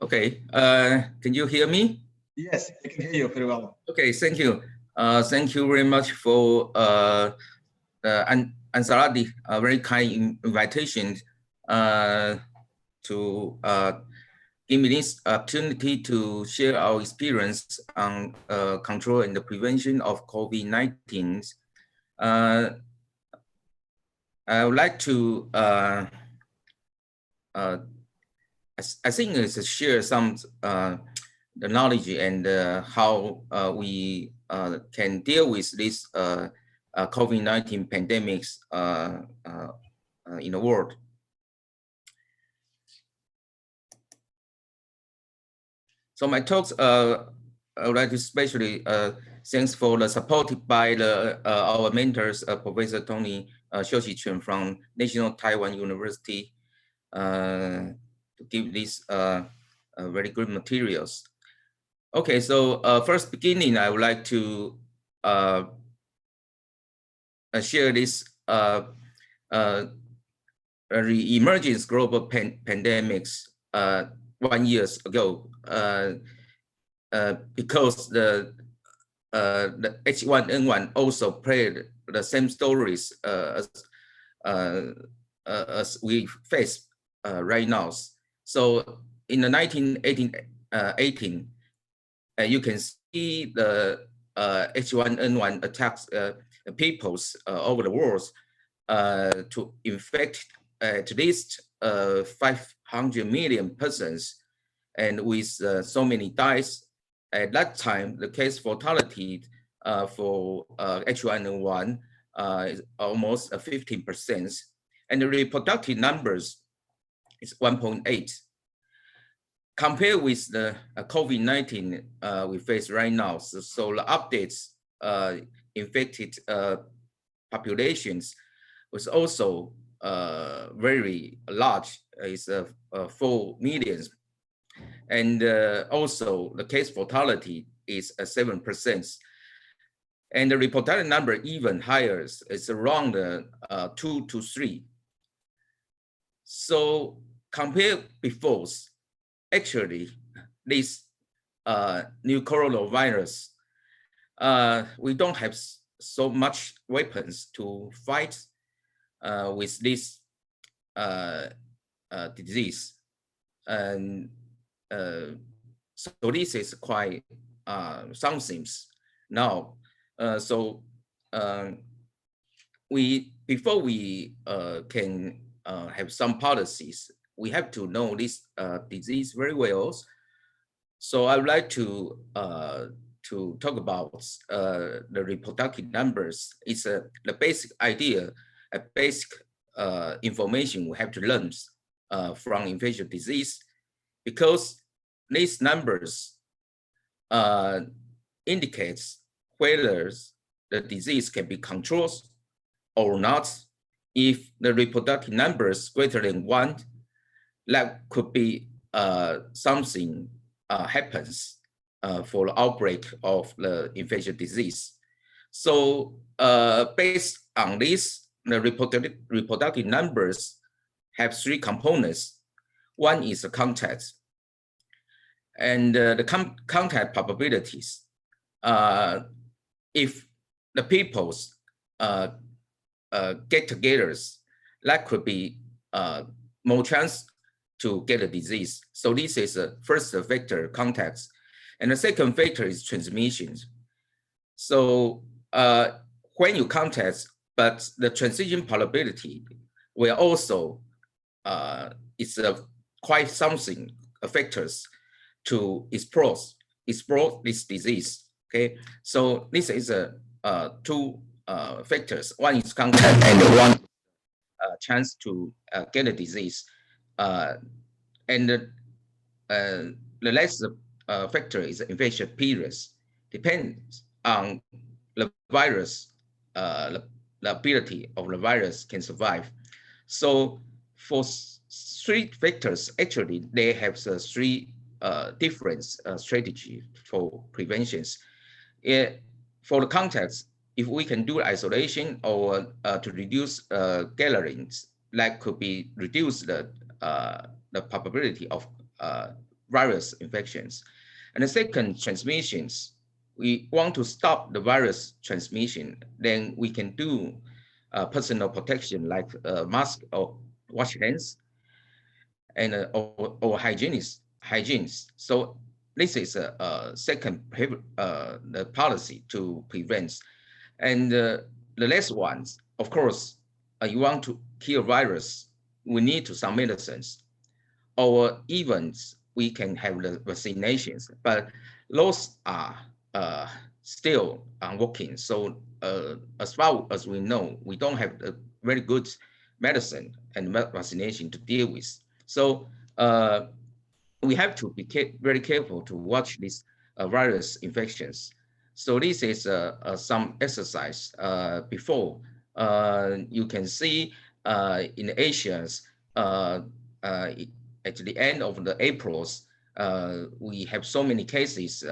Okay, can you hear me? Yes, I can hear you very well. Okay, thank you. Thank you very much for Ansarati, a very kind invitation to give me this opportunity to share our experience on control and the prevention of COVID-19. I would like to, I think it's share some the knowledge and how we can deal with this COVID-19 pandemics in the world. So my talks, I would like to especially thanks for the supported by the our mentors, Professor Tony Xiuqi from National Taiwan University, to give these very good materials. Okay, so first beginning, I would like to share this emergence global pandemics 1 year ago, because the H1N1 also played the same stories as we face right now. So in the 1918, you can see the H1N1 attacks peoples over the world to infect at least 500 million persons, and with so many deaths. At that time, the case fatality for H1N1 is almost 15%, and the reproductive numbers is 1.8. Compared with the COVID-19 we face right now, so the updates infected populations was also very large. It's 4 million. And also the case fatality is 7%. And the reported number even higher, it's around 2 to 3. So compared before, actually this new coronavirus, we don't have so much weapons to fight with this disease. And so this is quite something now. Before we can have some policies, we have to know this disease very well. So I would like to talk about the reproductive numbers. It's the basic idea, a basic information we have to learn from infectious disease, because these numbers indicates whether the disease can be controlled or not. If the reproductive numbers greater than 1, that could be something happens for the outbreak of the infectious disease. So based on this, the reproductive numbers have 3 components. One is the contact, and the contact probabilities. If the peoples get together, that could be more chance to get a disease. So this is the first factor, contacts. And the second factor is transmission. So when you contact, but the transition probability will also, it's quite something factors to explore this disease. Okay, so this is 2 factors. One is contact and one chance to get a disease. And the last factor is infection periods. Depends on the virus, the ability of the virus can survive. So for 3 factors, actually, they have 3 different strategies for preventions. For the contacts, if we can do isolation or to reduce gatherings, that could be reduce the probability of virus infections. And the second, transmissions. We want to stop the virus transmission, then we can do personal protection like mask or wash hands and or hygienes. So this is a second the policy to prevent. And the last ones, of course, you want to kill virus, we need to some medicines, or even we can have the vaccinations, but those are still working. So as far as we know, we don't have a very good medicine and vaccination to deal with. So we have to be very careful to watch these virus infections. So this is some exercise before. You can see in Asia, at the end of the Aprils, we have so many cases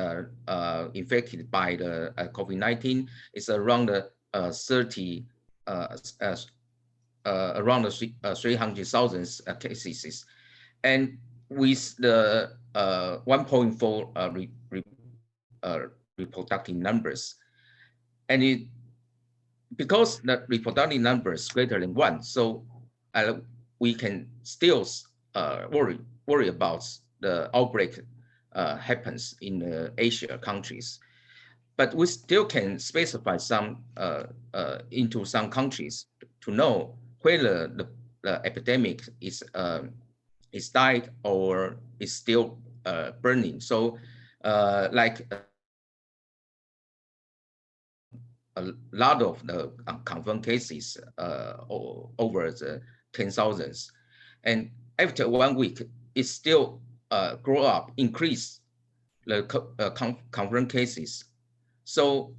infected by the COVID-19. It's around 30, around 300,000 cases. And with the 1.4 reproductive numbers, and because the reproductive number is greater than 1, so we can still worry about the outbreak happens in Asia countries, but we still can specify some into some countries to know whether the epidemic is died or is still burning. So like a lot of the confirmed cases over the 10,000s, and after 1 week, it still grow up, increase the confirmed cases. So,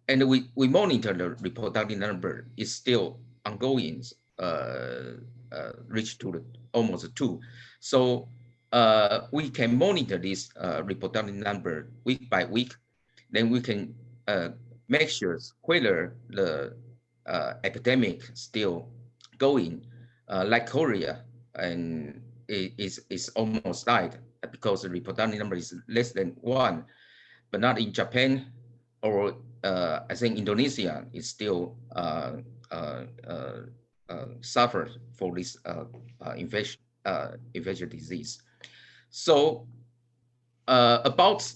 and we monitor the reproductive number is still ongoing, reach to almost 2. So we can monitor this reproductive number week by week. Then we can make sure whether the epidemic still going, like Korea, and it is almost died because the reproductive number is less than 1, but not in Japan, or I think Indonesia is still suffered for this infectious disease. So about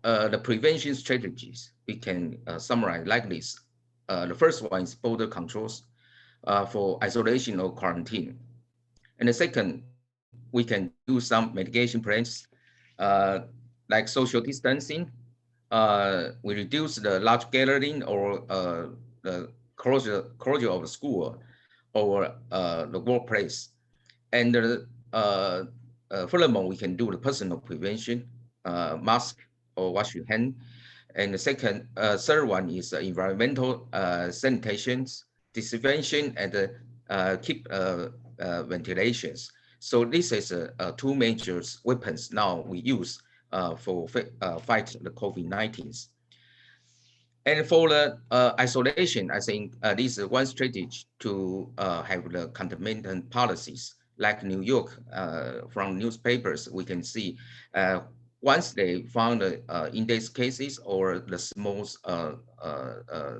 the prevention strategies, we can summarize like this. The first one is border controls for isolation or quarantine. And the second, we can do some mitigation plans like social distancing. We reduce the large gathering or the closure of the school or the workplace. And furthermore, we can do the personal prevention, mask or wash your hand. And the third one is environmental sanitations, disinfection, and keep ventilations. So this is two major weapons now we use for fight the COVID-19. And for the isolation, I think this is one strategy to have the containment policies. Like New York, from newspapers, we can see once they found the index cases or the small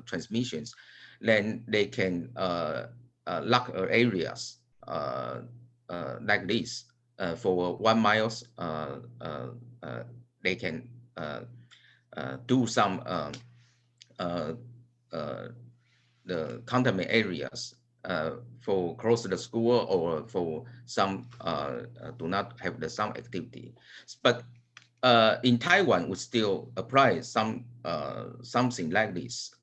transmissions, then they can lock areas like this for 1 mile. They can do some the containment areas for close to the school or for some do not have the some activity. But in Taiwan, we still apply some something like this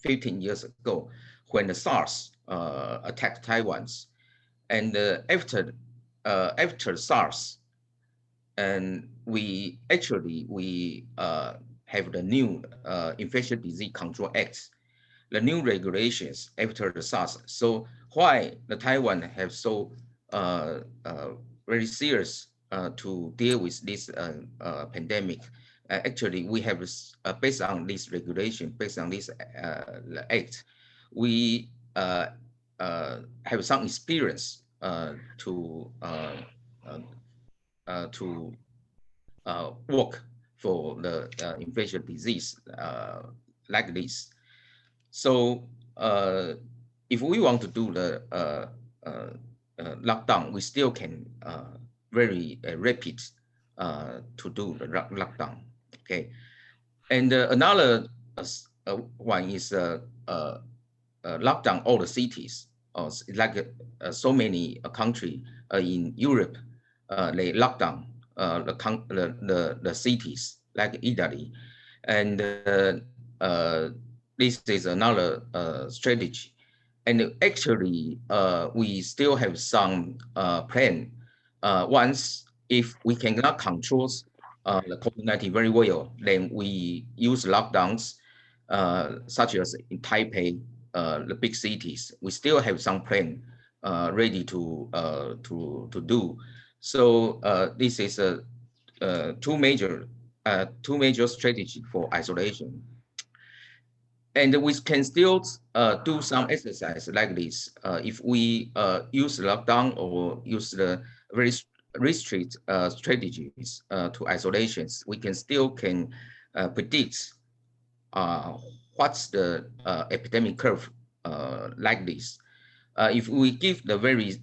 15 years ago when the SARS attacked Taiwan. And after SARS, and we have the new Infectious Disease Control Act, the new regulations after the SARS. So why the Taiwan have so very serious to deal with this pandemic? Actually, we have based on this regulation, based on this act, we have some experience to work for the infectious disease like this. So if we want to do the lockdown, we still can very rapid to do the lockdown. Okay, and another one is lockdown all the cities. Like so many country in Europe, they lock down the cities like Italy, and this is another strategy. And actually, we still have some plan. Once if we cannot control the COVID-19 very well, then we use lockdowns, such as in Taipei, the big cities. We still have some plan ready to do. So this is two major strategy for isolation. And we can still do some exercise like this. If we use lockdown or use the very restrict strategies to isolations, we can still predict what's the epidemic curve like this. If we give the very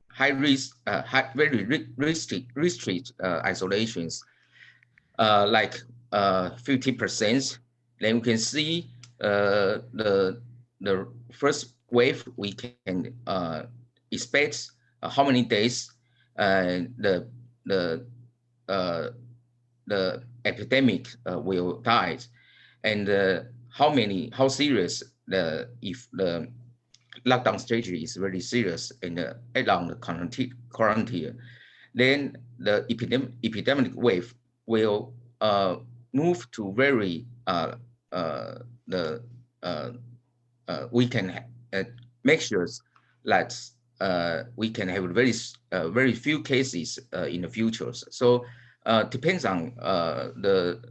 high risk, very restrict isolations, like 50%, then we can see the first wave we can expect how many days the epidemic will die, and how serious if the lockdown strategy is very serious and along the quarantine, then the epidemic wave will move to very we can make sure that we can have very few cases in the future. So depends on the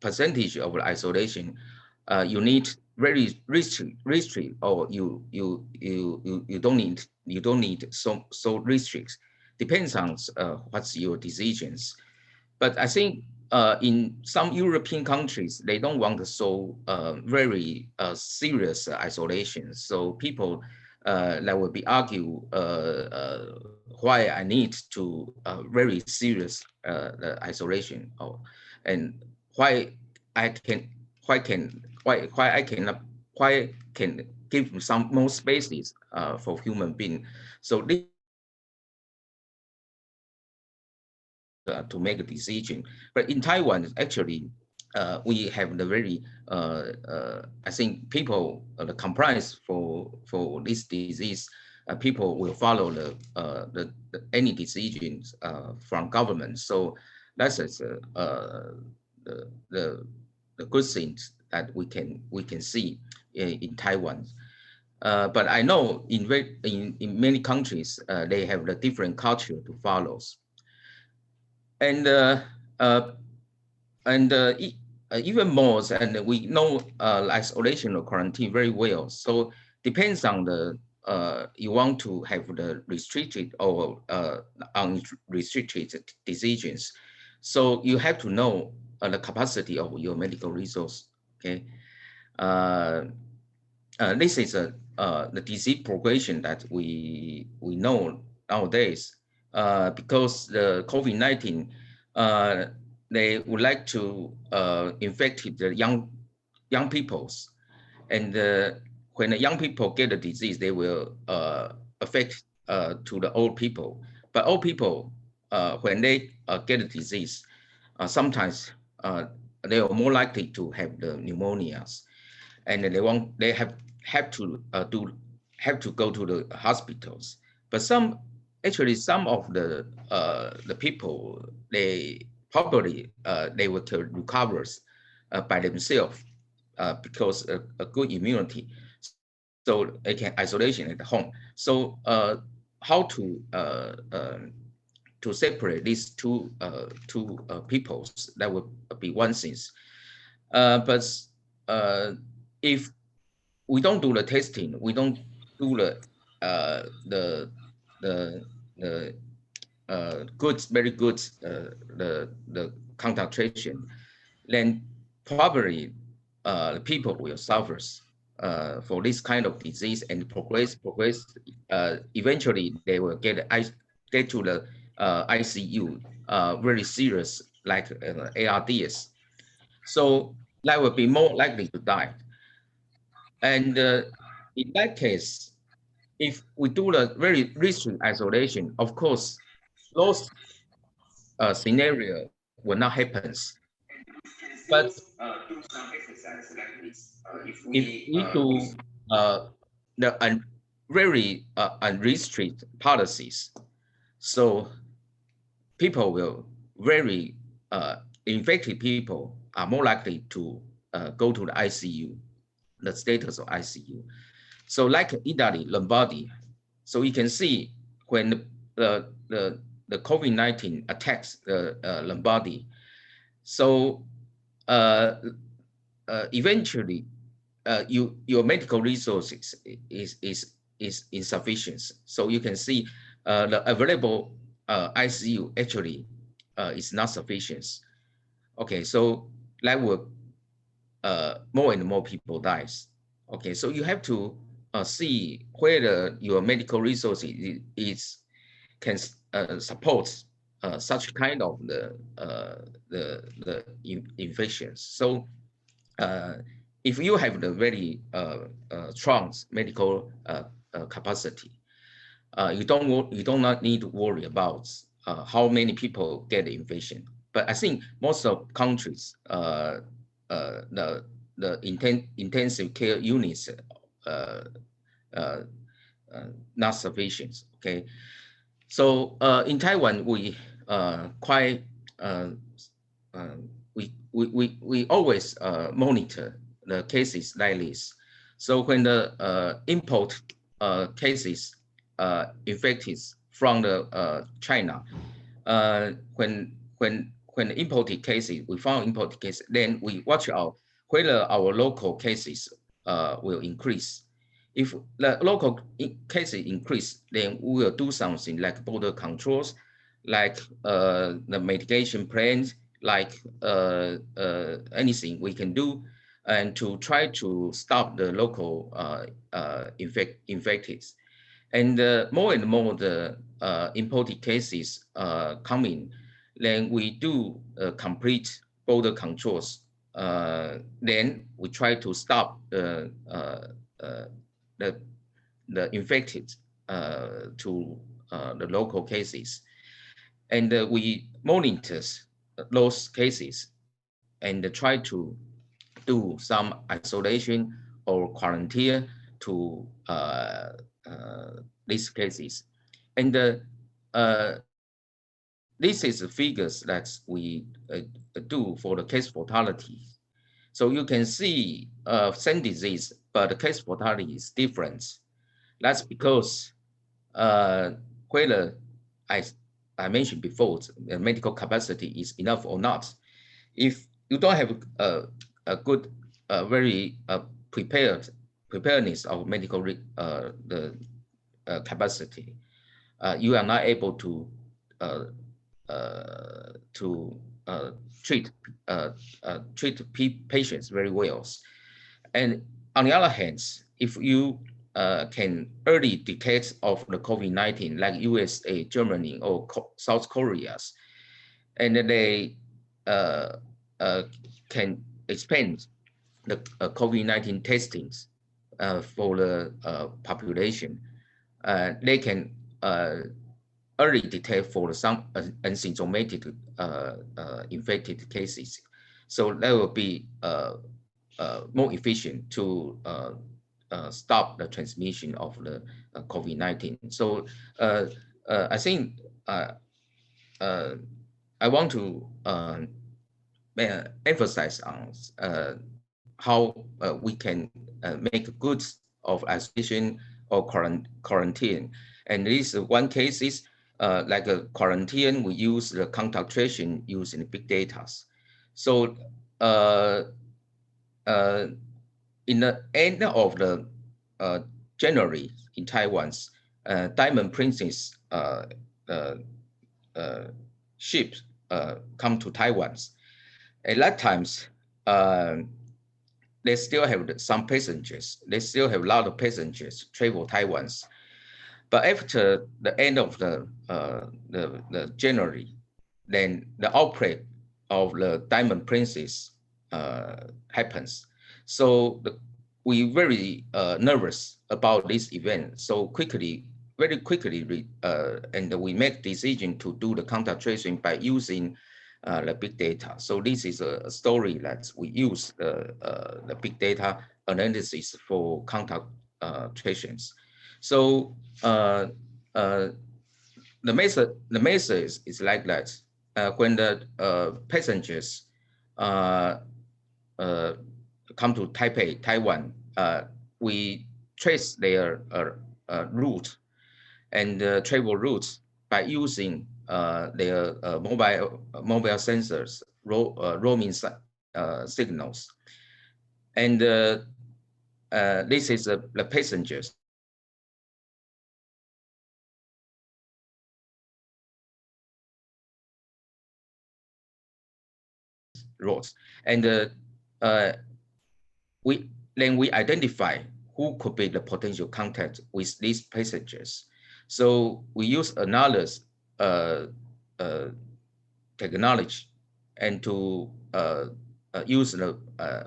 percentage of isolation. You need very restrict, or you don't need so restrict. Depends on what's your decisions. But I think in some European countries, they don't want so very serious isolation. So people that will be argue why I need to very serious isolation, and why I can give some more spaces for human being. So this to make a decision. But in Taiwan, actually, we have the very I think people the compliance for this disease. People will follow the any decisions from government. So that's the good things that we can see in Taiwan. But I know in many countries they have the different culture to follow. And even more, and we know isolation or quarantine very well. So depends on the you want to have the restricted or unrestricted decisions. So you have to know the capacity of your medical resource. Okay, this is the disease progression that we know nowadays. Because the COVID-19, they would like to infect the young peoples, and when the young people get the disease, they will affect to the old people. But old people, when they get the disease, sometimes they are more likely to have the pneumonias, and they have to go to the hospitals. But actually, some of the people, they probably they will recover by themselves because a good immunity, so they can isolation at home. So how to separate these two peoples, that would be one thing. But if we don't do the testing, we don't do the very good the contact tracing, then probably people will suffer for this kind of disease and progress. Eventually, they will get to the ICU, very serious, like ARDS. So that will be more likely to die. And in that case, if we do the very restrict isolation, of course, those scenario will not happen. But do some exercise like this. If we do the very unrestricted policies, so people will very infected people are more likely to go to the ICU, the status of ICU. So like Italy, Lombardy, so you can see when the COVID-19 attacks the Lombardy, so eventually your medical resources is insufficient. So you can see the available ICU actually is not sufficient. Okay, so that will more and more people dies. Okay, so you have to see whether your medical resources can support such kind of the infections. So if you have the very strong medical capacity, you do not need to worry about how many people get the infection. But I think most of countries, the intensive care units not sufficient. Okay, so in Taiwan we quite we always monitor the cases like this. So when the import cases infected from the China, when imported cases, we found imported cases, then we watch out whether our local cases will increase. If the local cases increase, then we will do something like border controls, like the mitigation plans, like anything we can do, and to try to stop the local infected. And more and more the imported cases coming, then we do complete border controls. Then we try to stop the infected to the local cases, and we monitor those cases and try to do some isolation or quarantine to these cases. And this is the figures that we do for the case fatality. So you can see same disease, but the case fatality is different. That's because whether I mentioned before, the medical capacity is enough or not. If you don't have a good, very preparedness of medical capacity, you are not able to treat patients very well. And on the other hand, if you can early detect of the COVID-19, like USA, Germany, or South Korea, and they can expand the COVID-19 testings for the population, they can early detect for some asymptomatic infected cases. So that will be more efficient to stop the transmission of the COVID-19. So I think I want to emphasize on how we can make good of isolation or quarantine. And this one case is like a quarantine, we use the contact tracing using big data. So in the end of the January in Taiwan's Diamond Princess ship come to Taiwan. At that time, they still have some passengers. They still have a lot of passengers travel Taiwan's. But after the end of the January, then the outbreak of the Diamond Princess happens. So we very nervous about this event. So very quickly, and we make decision to do the contact tracing by using the big data. So this is a story that we use the big data analysis for contact tracings. So the method is like that. When the passengers come to Taipei, Taiwan, we trace their route and travel routes by using their mobile sensors, roaming signals, and this is the passengers. Roads, and we identify who could be the potential contact with these passengers. So we use another technology and to use the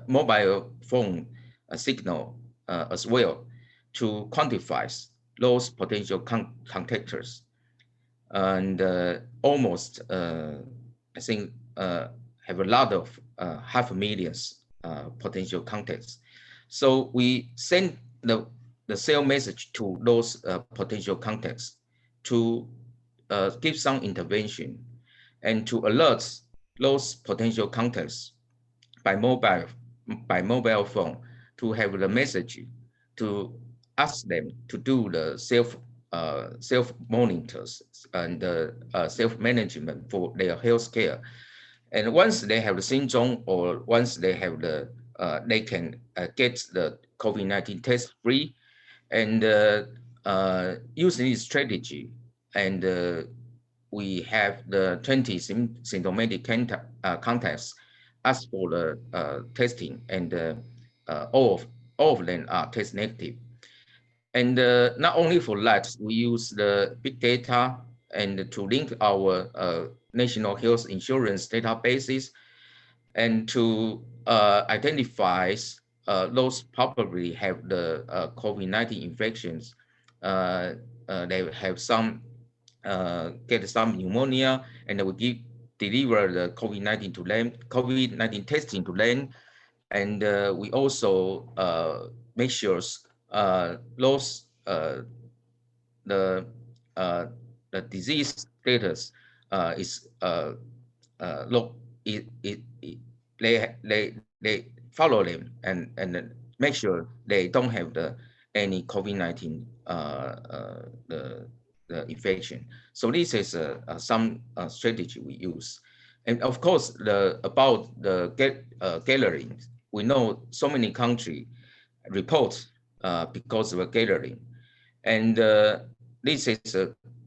mobile phone signal as well to quantify those potential contactors, and almost I think have a lot of 500,000 potential contacts. So we send the cell message to those potential contacts to give some intervention and to alert those potential contacts by mobile phone to have the message to ask them to do the self monitors and self management for their health care. And once they have the syndrome, or once they have the they can get the COVID-19 test free, and using this strategy, and we have the 20 symptomatic contacts ask for the testing, and all of them are test negative. And not only for that, we use the big data and to link our national health insurance databases and to identify those probably have the COVID-19 infections. They have some get some pneumonia, and we deliver the COVID-19 to them, COVID-19 testing to them, and we also make sure those the disease status is they follow them and make sure they don't have any COVID-19 the infection. So this is some strategy we use. And of course, about the gathering, we know so many countries report because of a gathering, and this is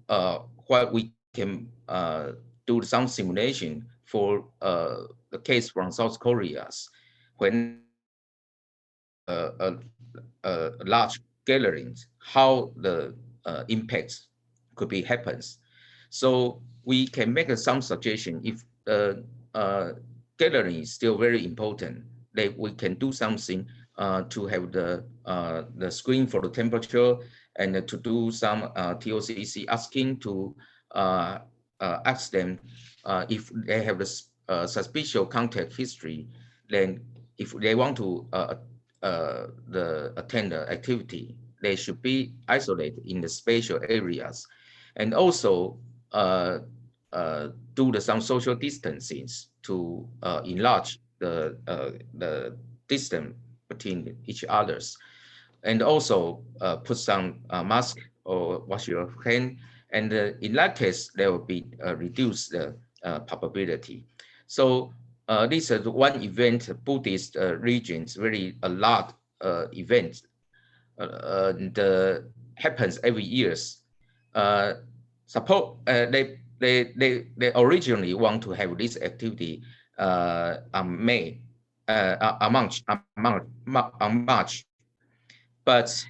what we can do some simulation for the case from South Korea, when a large gatherings, how the impacts could be happens. So we can make some suggestion. If the gathering is still very important, that we can do something to have the screen for the temperature, and to do some TOCC asking to ask them if they have a suspicious contact history. Then if they want to attend the activity, they should be isolated in the spatial areas, and also do some social distancing to enlarge the distance between each others, and also put some mask or wash your hand. And in that case, there will be reduce the probability. So this is one event, Buddhist regions, very a lot events and happens every years. Suppose they originally want to have this activity on May, March. But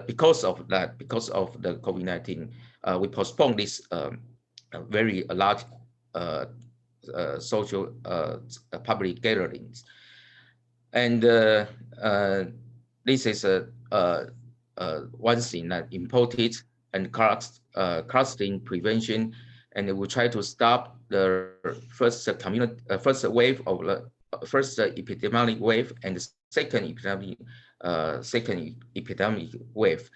because of the COVID-19, we postponed this very large social public gatherings. And this is one thing that imported and clustering prevention, and we try to stop the first wave of the first epidemic wave and the second epidemic wave.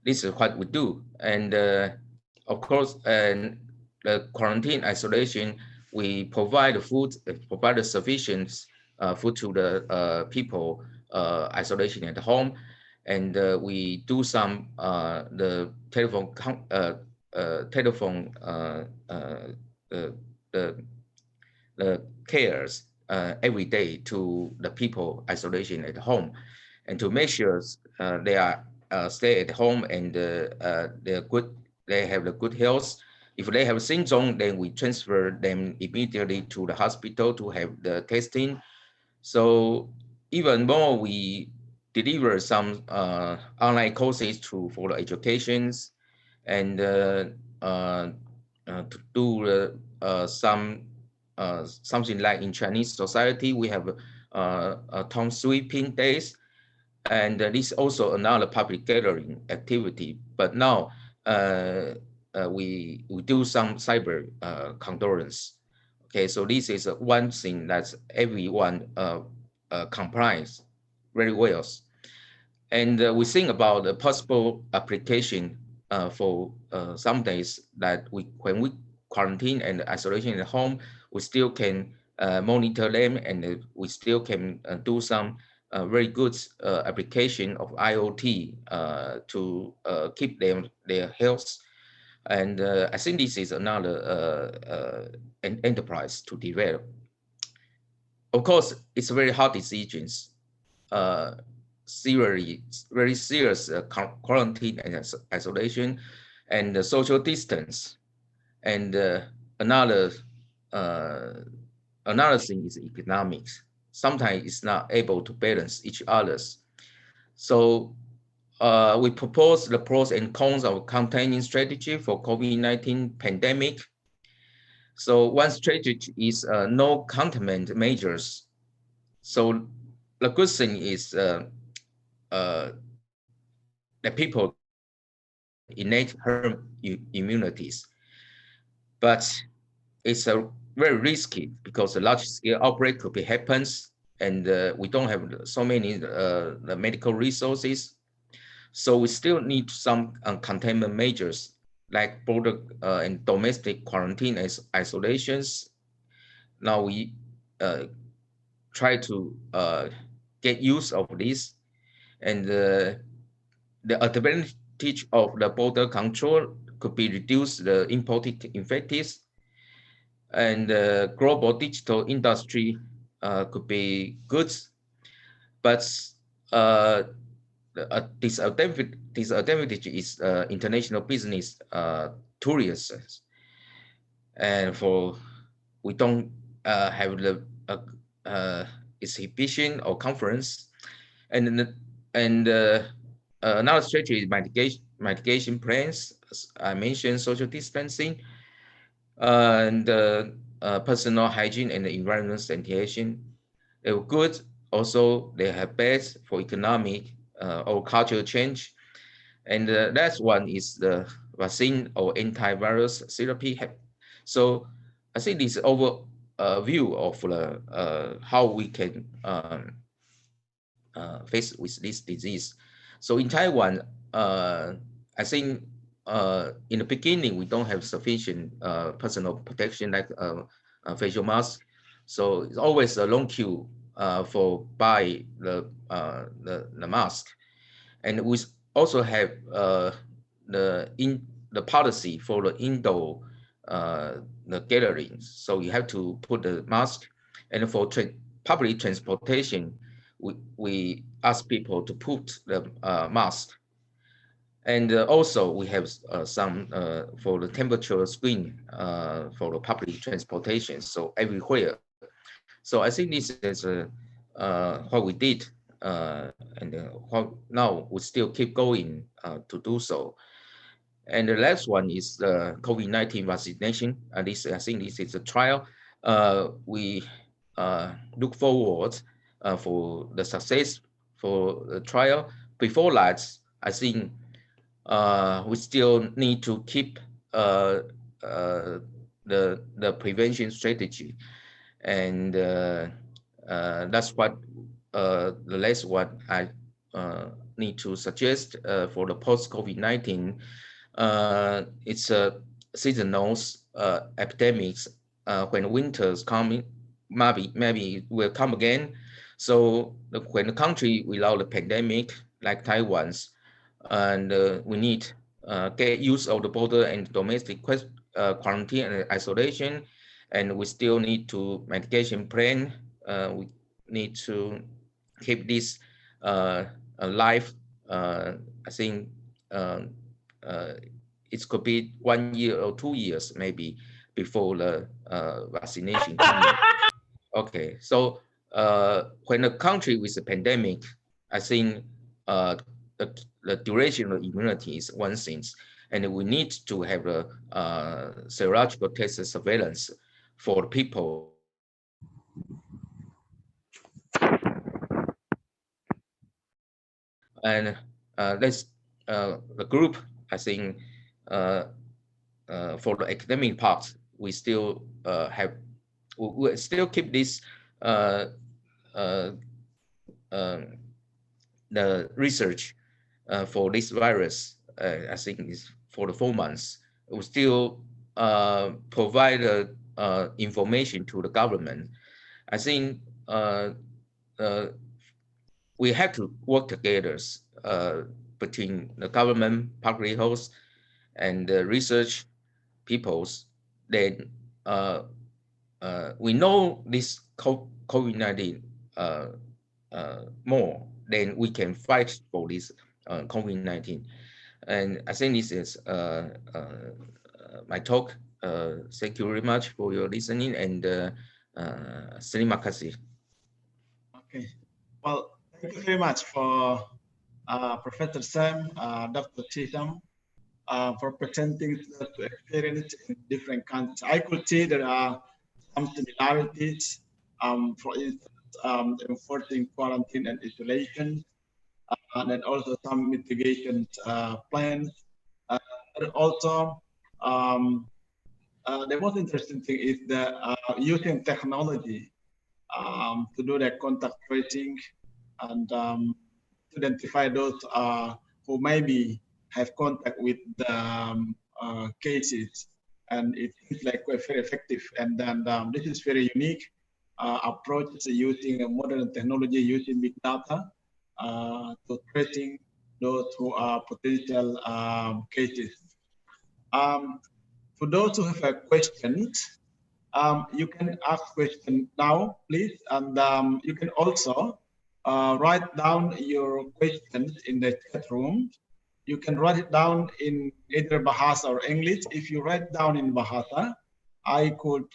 This is what we do, and of course, and the quarantine isolation, we provide food, provide sufficient food to the people isolation at home, and we do some the telephone the cares every day to the people isolation at home, and to make sure they are stay at home and they have the good health. If they have symptoms, then we transfer them immediately to the hospital to have the testing. So even more, we deliver some online courses for the educations, and to do something like in Chinese society, we have tongue sweeping days, and this is also another public gathering activity. But now we do some cyber condolence. Okay, so this is one thing that everyone complies very well. And we think about the possible application for some days that when we quarantine and isolation at home, we still can monitor them, and we still can do some very good application of IoT to keep their health. And I think this is another an enterprise to develop. Of course, it's very hard decisions. Very serious quarantine and isolation, and social distance, and another thing is economics. Sometimes it's not able to balance each other's. So we propose the pros and cons of containing strategy for COVID-19 pandemic. So one strategy is no containment measures. So the good thing is that people innate herd immunities, but it's very risky because a large-scale outbreak could be happens, and we don't have so many the medical resources. So we still need some containment measures like border and domestic quarantine as isolations. Now we try to get use of this, and the advantage of the border control could be reduce the imported infectious, and global digital industry could be good, but disadvantage is international business tourists, and for we don't have the exhibition or conference, and another strategy is mitigation plans. I mentioned social distancing, and personal hygiene and environmental sanitation. They were good. Also, they have bad for economic or cultural change. And last one is the vaccine or antivirus therapy. So I think this overview of how we can face with this disease. So in Taiwan, I think in the beginning, we don't have sufficient personal protection like facial mask. So it's always a long queue for buy the mask. And we also have the policy for the indoor the gatherings. So you have to put the mask, and for public transportation, we ask people to put the mask. And also we have some for the temperature screen for the public transportation. So everywhere. So I think this is what we did, and what now we still keep going to do so. And the last one is the COVID-19 vaccination. This, I think this is a trial. We look forward for the success for the trial. Before that, I think we still need to keep the prevention strategy, and that's what the last one I need to suggest for the post-COVID-19. It's a seasonal epidemics. When winter's coming, maybe it will come again. So when the country without the pandemic, like Taiwan's, and we need get use of the border and domestic quarantine and isolation, and we still need to mitigation plan. We need to keep this alive. I think it could be 1 year or 2 years maybe before the vaccination coming. Okay, so when a country with a pandemic, I think the duration of immunity is one thing, and we need to have a serological test surveillance for people. And that's the group, I think, for the academic part, we still we still keep this the research for this virus. I think is for the 4 months. We still provide information to the government. I think we have to work together between the government, public health, and the research peoples. Then we know this COVID-19 more, then we can fight for this COVID-19. And I think this is my talk. Thank you very much for your listening, and terima kasih. Okay, well, thank you very much for Professor Sam, Dr. Chitham, for presenting the experience in different countries. I could see there are some similarities, for instance, enforcing quarantine and isolation, and then also some mitigation plans. But also, the most interesting thing is the using technology to do the contact tracing and to identify those who maybe have contact with the cases, and it seems like very effective. And then this is very unique approach using a modern technology, using big data to tracing those who are potential cases. For those who have a questions, you can ask questions now, please, and you can also write down your questions in the chat room. You can write it down in either Bahasa or English. If you write down in Bahasa, I could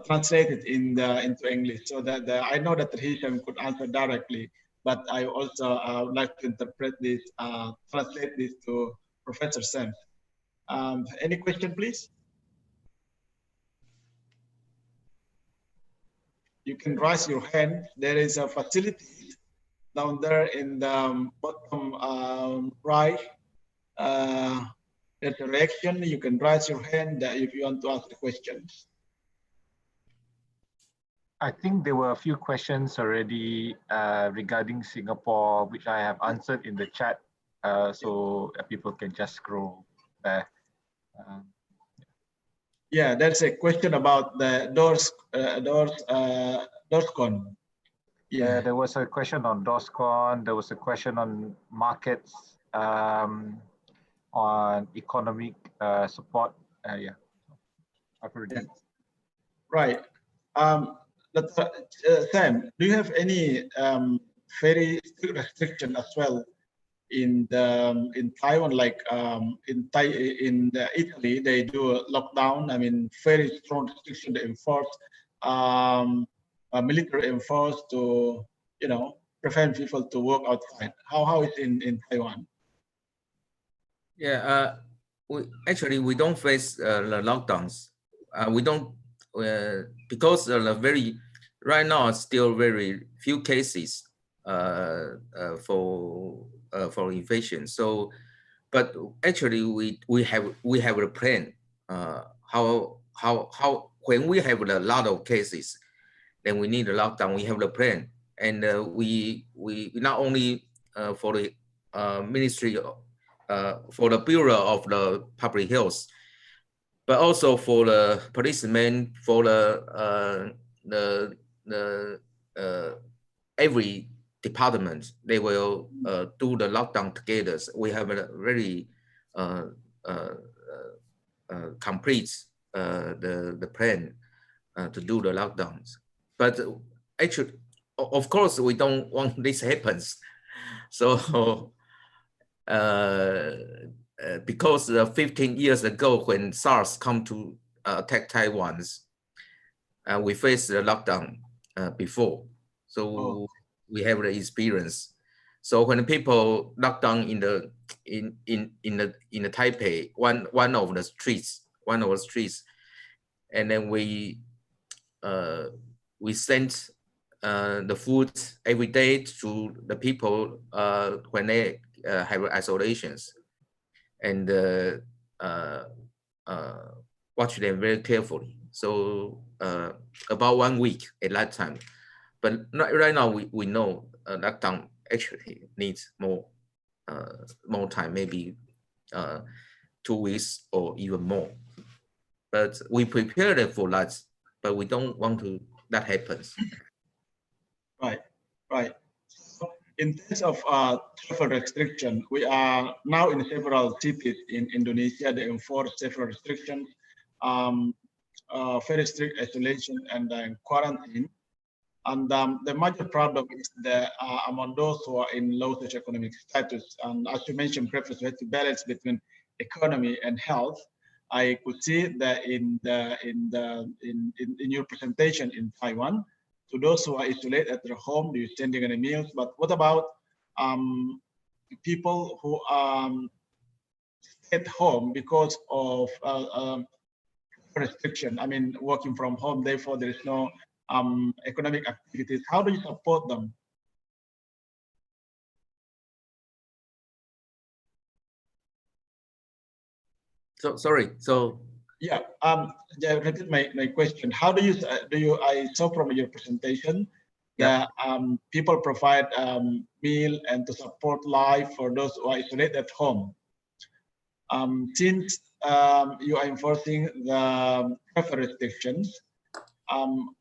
translate it into English, so that I know that Hisham could answer directly, but I also would like to interpret this, translate this to Professor Sam. Any question, please? You can raise your hand. There is a facility down there in the bottom right direction. You can raise your hand if you want to ask the question. I think there were a few questions already regarding Singapore, which I have answered in the chat, so people can just scroll there. Yeah, there's a question about the DORSCON. Yeah, there was a question on DORSCON. There was a question on markets, on economic support. Yeah, I've heard that. Right. Sam, do you have any very strict restriction as well in Taiwan? Like in Italy, they do a lockdown. I mean, very strong restriction to enforce. military enforced to, prevent people to work outside. How it's in Taiwan? Yeah, we don't face the lockdowns. We don't because right now still very few cases for infection. So, but actually we have a plan. How when we have a lot of cases, then we need a lockdown. We have the plan, and we not only for the ministry. For the Bureau of the Public Health, but also for the policemen, for every department, they will do the lockdown together. So we have a very complete the plan to do the lockdowns. But actually, of course, we don't want this happens. So. Because 15 years ago, when SARS come to attack Taiwan, we faced the lockdown before, so we have the experience. So when people lock down in the Taipei, one of the streets, and then we sent the food every day to the people when they have isolations, and watch them very carefully. So about 1 week at that time, but right now we know lockdown actually needs more time, maybe 2 weeks or even more. But we prepared for that, but we don't want to that happens. Right. In terms of travel restriction, we are now in several cities in Indonesia. They enforce several restrictions, very strict isolation and quarantine. And the major problem is that among those who are in low socioeconomic status, and as you mentioned previously, we have to balance between economy and health. I could see that in your presentation in Taiwan, to those who are isolated at their home, you're sending any meals. But what about people who stay at home because of restriction? I mean, working from home, therefore there is no economic activities. How do you support them? So sorry. So yeah, repeat my question. How do you? I saw from your presentation that people provide meal and to support life for those who are isolated at home. Since you are enforcing the travel restrictions,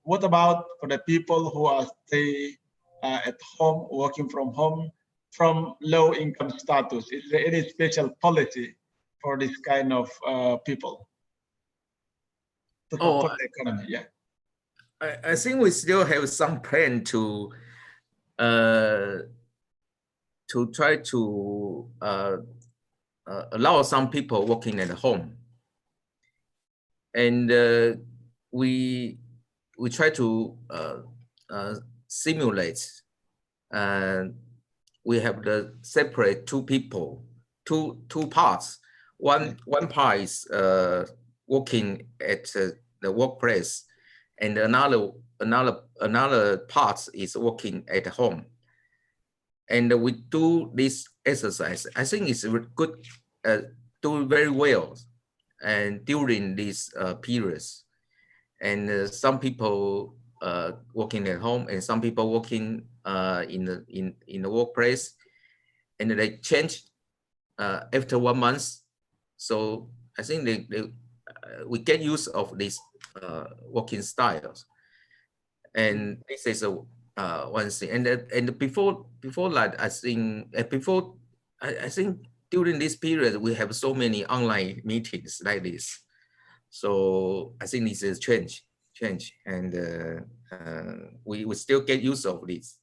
what about for the people who are stay at home, working from home, from low income status? Is there any special policy for this kind of people to support the economy? Yeah, I think we still have some plan to try to allow some people working at home, and we try to simulate. We have the separate two parts. One part is working at the workplace, and another part is working at home. And we do this exercise. I think it's good, do very well, and during these periods. And some people working at home, and some people working in the workplace, and they change after 1 month. So I think we get use of these working styles, and this is one thing. And before that, I think during this period we have so many online meetings like this. So I think this is change, and we still get use of this.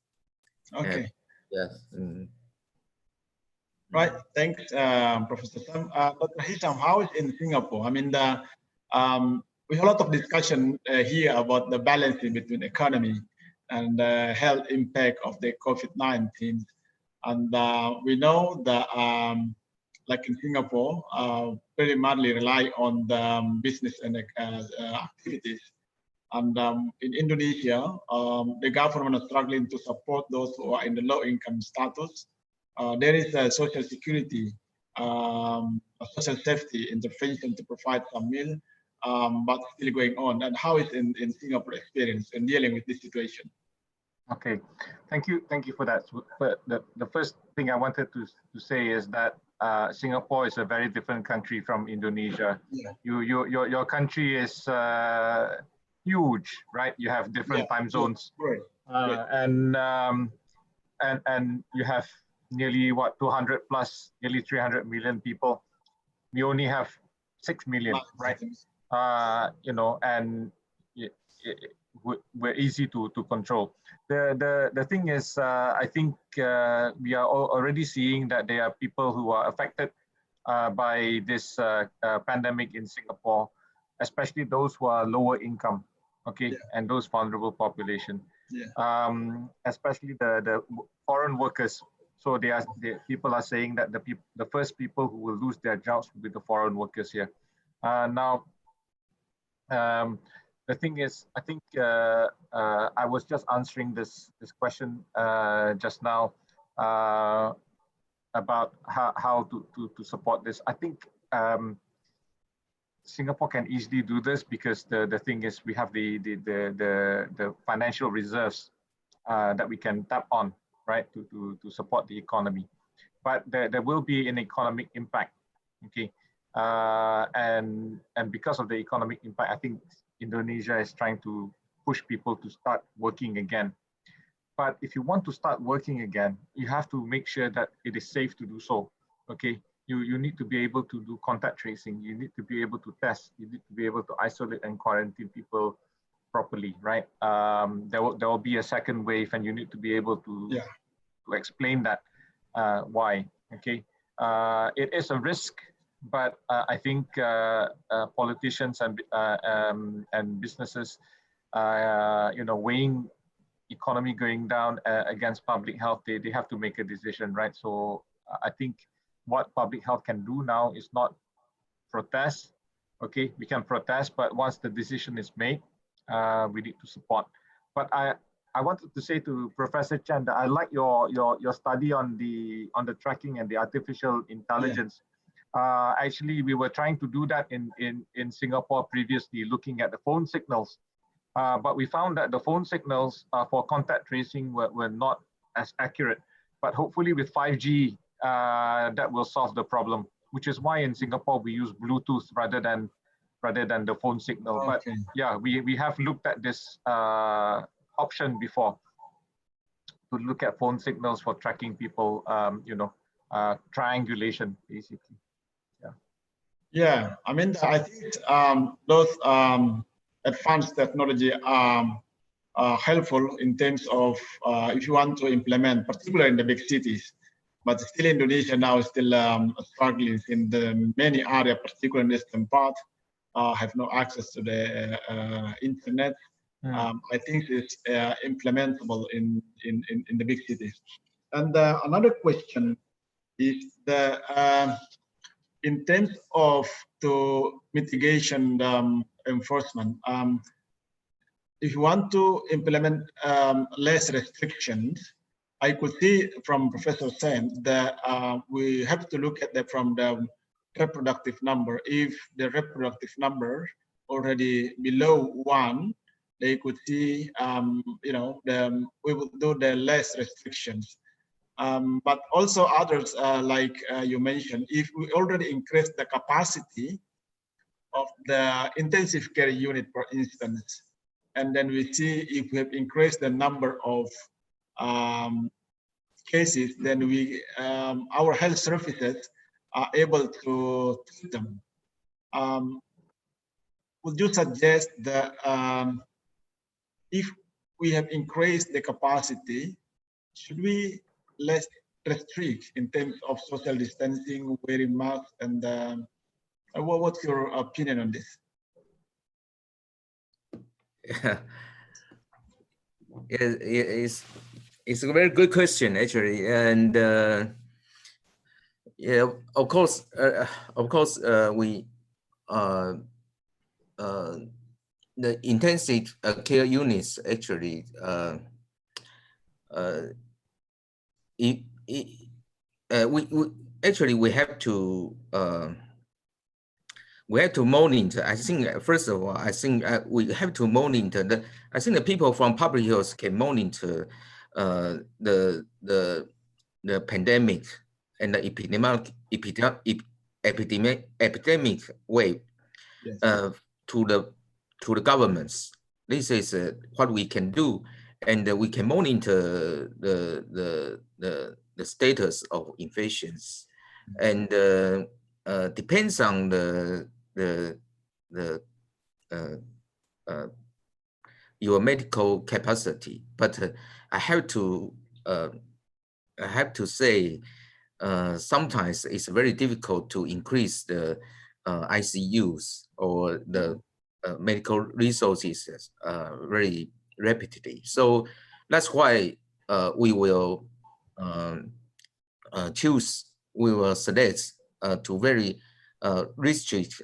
Okay. Yes. Right. Thanks, Professor Sam. Dr. Hisham, how is in Singapore? I mean, we have a lot of discussion here about the balancing between economy and the health impact of the COVID-19. And we know that, like in Singapore, very much rely on the business and activities. And in Indonesia, the government is struggling to support those who are in the low-income status. There is a social security, a social safety intervention to provide some meal, but still going on. And how is in Singapore experience in dealing with this situation? Okay, thank you for that. But the first thing I wanted to say is that Singapore is a very different country from Indonesia. Yeah. Your country is huge, right? You have different time zones, right. and you have nearly 200 plus, nearly 300 million people. We only have 6 million, right? You know, and we're easy to control. The thing is, I think we are already seeing that there are people who are affected by this pandemic in Singapore, especially those who are lower income, okay, and those vulnerable population, especially the foreign workers. So people are saying that the first people who will lose their jobs will be the foreign workers here. Now, the thing is, I think I was just answering this question just now about how to support this. I think Singapore can easily do this because the thing is we have the financial reserves that we can tap on, right, to support the economy. But there will be an economic impact, okay, and because of the economic impact, I think Indonesia is trying to push people to start working again. But if you want to start working again, you have to make sure that it is safe to do so. Okay, you need to be able to do contact tracing. You need to be able to test. You need to be able to isolate and quarantine people properly, right? There will be a second wave, and you need to be able to explain that why. Okay, it is a risk. But I think politicians and businesses, you know, weighing economy going down against public health, they have to make a decision, right? So I think what public health can do now is not protest. Okay, we can protest, but once the decision is made, we need to support. But I wanted to say to Professor Chen that I like your study on the tracking and the artificial intelligence. Actually, we were trying to do that in Singapore previously, looking at the phone signals. But we found that the phone signals for contact tracing were not as accurate. But hopefully with 5G, that will solve the problem, which is why in Singapore we use Bluetooth rather than the phone signal. Okay. But yeah, we have looked at this option before to look at phone signals for tracking people, you know, triangulation basically. Yeah, I mean, I think those advanced technology are helpful in terms of if you want to implement, particularly in the big cities. But still, Indonesia now is still struggling in the many areas, particularly in the eastern part, have no access to the internet. I think it's implementable in the big cities. And another question is in terms of the mitigation enforcement, if you want to implement less restrictions, I could see from Professor Sen that we have to look at that from the reproductive number. If the reproductive number already below 1, they could see, you know, we will do the less restrictions. But also others, like you mentioned, if we already increase the capacity of the intensive care unit, for instance, and then we see if we have increased the number of cases, then our health services are able to treat them. Would you suggest that if we have increased the capacity, should we less restrict in terms of social distancing, wearing masks, and what's your opinion on this? it's a very good question actually, and yeah, of course, we the intensive care units actually we actually we have to monitor. I think first of all, I think we have to monitor I think the people from public health can monitor the pandemic and the epidemic wave Yes. to the governments. This is what we can do, and we can monitor the status of infections, and depends on your medical capacity. But I have to say sometimes it's very difficult to increase the ICUs or the medical resources very rapidly. So that's why we will select to very restrict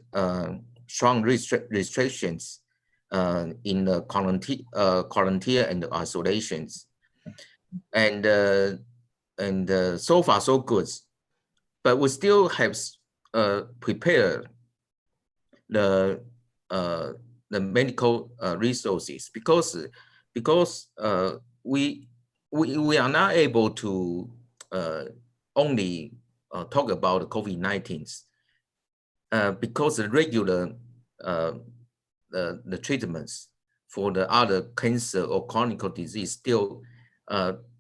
strong restrictions in the quarantine and isolations, and so far so good, but we still have prepared the medical resources because we are not able to only talk about COVID-19 because the regular the treatments for the other cancer or chronic disease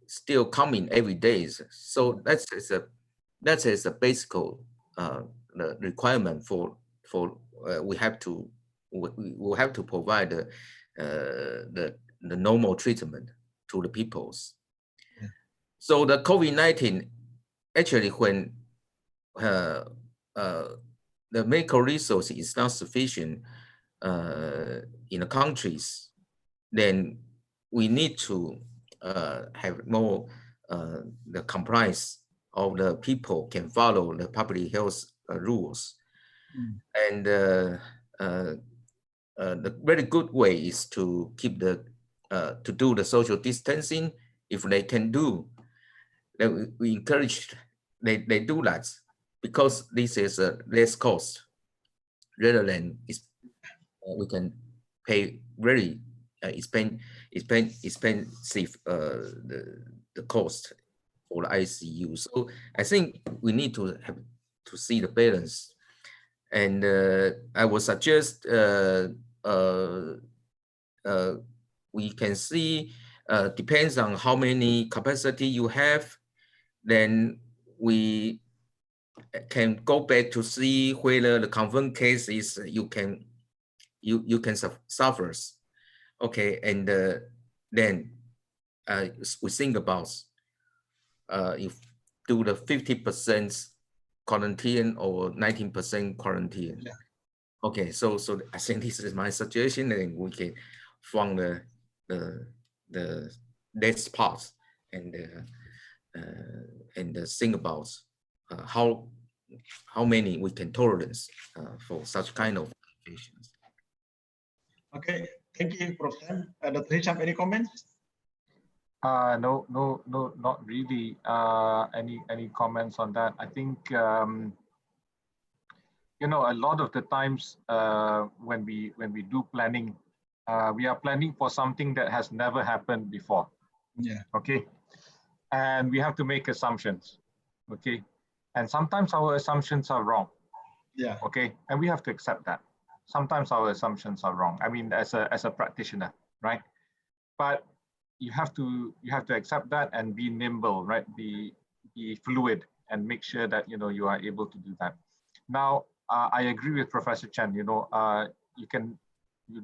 still coming every day. So that's a basic the requirement for we have to provide the normal treatment to the peoples. Yeah. So the COVID-19 actually, when the medical resource is not sufficient in the countries, then we need to have more the compliance of the people can follow the public health rules. And the very good way is to keep to do the social distancing. If they can do, then we encourage they do that, because this is a less cost rather than we can pay very expensive the cost for the ICU. So I think we need to have to see the balance, and I would suggest we can see depends on how many capacity you have, then we can go back to see whether the confirmed cases you can suffer. Okay, and then we think about if do the 50% quarantine or 19% quarantine. Yeah. Okay, so I think this is my suggestion, and we can from the next part and think about how many we can tolerance for such kind of patients. Okay, thank you, Prof. Dr. Hisham, any comments? No, not really. Any comments on that? I think you know, a lot of the times when we do planning, we are planning for something that has never happened before. Yeah. Okay, and we have to make assumptions. Okay, and sometimes our assumptions are wrong. Yeah. Okay, and we have to accept that. Sometimes our assumptions are wrong. I mean, as a practitioner, right? But you have to accept that and be nimble, right? Be fluid and make sure that you know you are able to do that. Now, I agree with Professor Chen. You know, you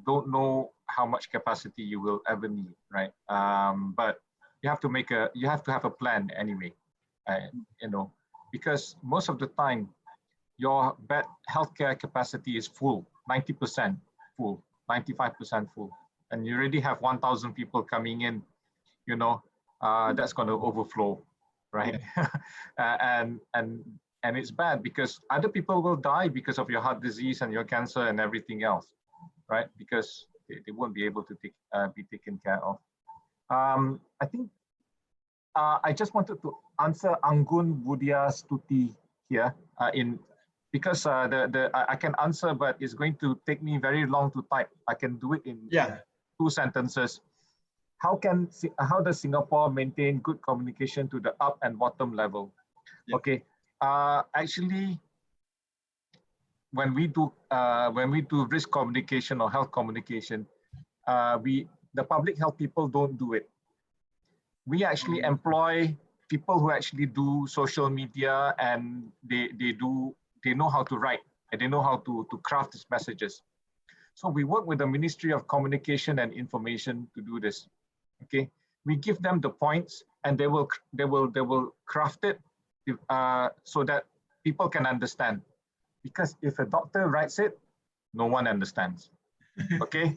don't know how much capacity you will ever need, right? But you have to have a plan anyway, you know, because most of the time your bed healthcare capacity is full, 90% full, 95% full, and you already have 1,000 people coming in you know, that's going to overflow, right? and it's bad because other people will die because of your heart disease and your cancer and everything else, right? Because they won't be able to be taken care of. I think I just wanted to answer Anggun Budia Stuti here because I can answer, but it's going to take me very long to type. I can do it in 2 sentences. How does Singapore maintain good communication to the up and bottom level? Okay, actually, when we do risk communication or health communication, the public health people don't do it. We actually employ people who actually do social media, and they know how to write and they know how to craft these messages. So we work with the Ministry of Communication and Information to do this. Okay, we give them the points, and they will craft it so that people can understand. Because if a doctor writes it, no one understands. Okay,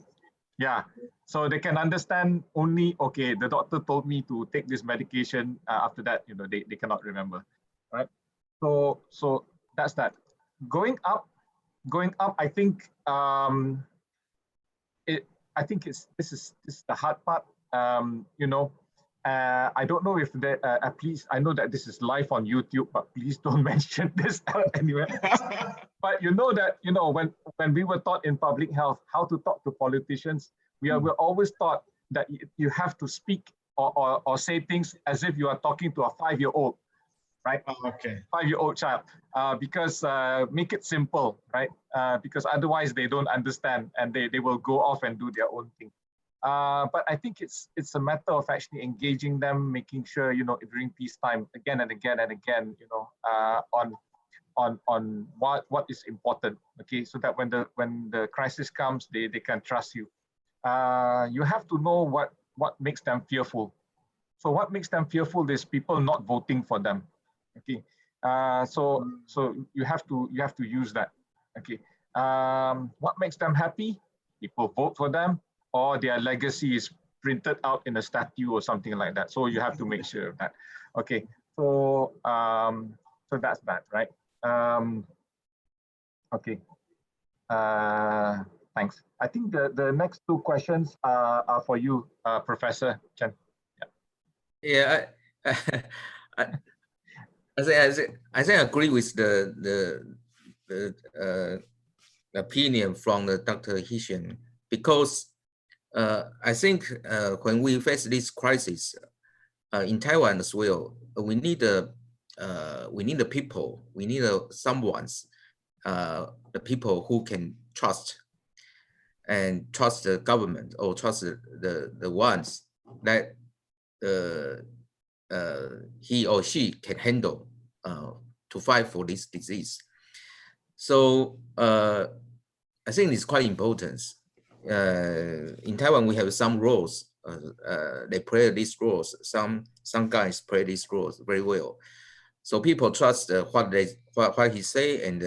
yeah. So they can understand only, okay, the doctor told me to take this medication. After that, you know, they cannot remember, right? So that's that. Going up, I think this is the hard part. You know, I don't know if please, I know that this is live on YouTube, but please don't mention this anywhere. But you know that, you know, when we were taught in public health how to talk to politicians, we're always taught that you have to speak or say things as if you are talking to a 5-year-old, right? Okay. 5-year-old child, because make it simple, right? Because otherwise they don't understand and they will go off and do their own thing. But I think it's a matter of actually engaging them, making sure, you know, during peacetime, again and again and again, you know, on what is important, okay, so that when the crisis comes, they can trust you. You have to know what makes them fearful. So what makes them fearful is people not voting for them. Okay, so you have to use that. Okay, what makes them happy? People vote for them, or their legacy is printed out in a statue or something like that. So you have to make sure of that. Okay, so so that's that, right? Okay. Thanks. I think the next 2 questions are for you, Professor Chen. Yeah, I think I agree with the opinion from the Dr. Hishan, because I think when we face this crisis in Taiwan as well, we need the people, we need someone's the people who can trust the government, or trust the ones that he or she can handle to fight for this disease. So I think it's quite important. In Taiwan, we have some roles. They play these roles. Some guys play these roles very well. So people trust what he say, and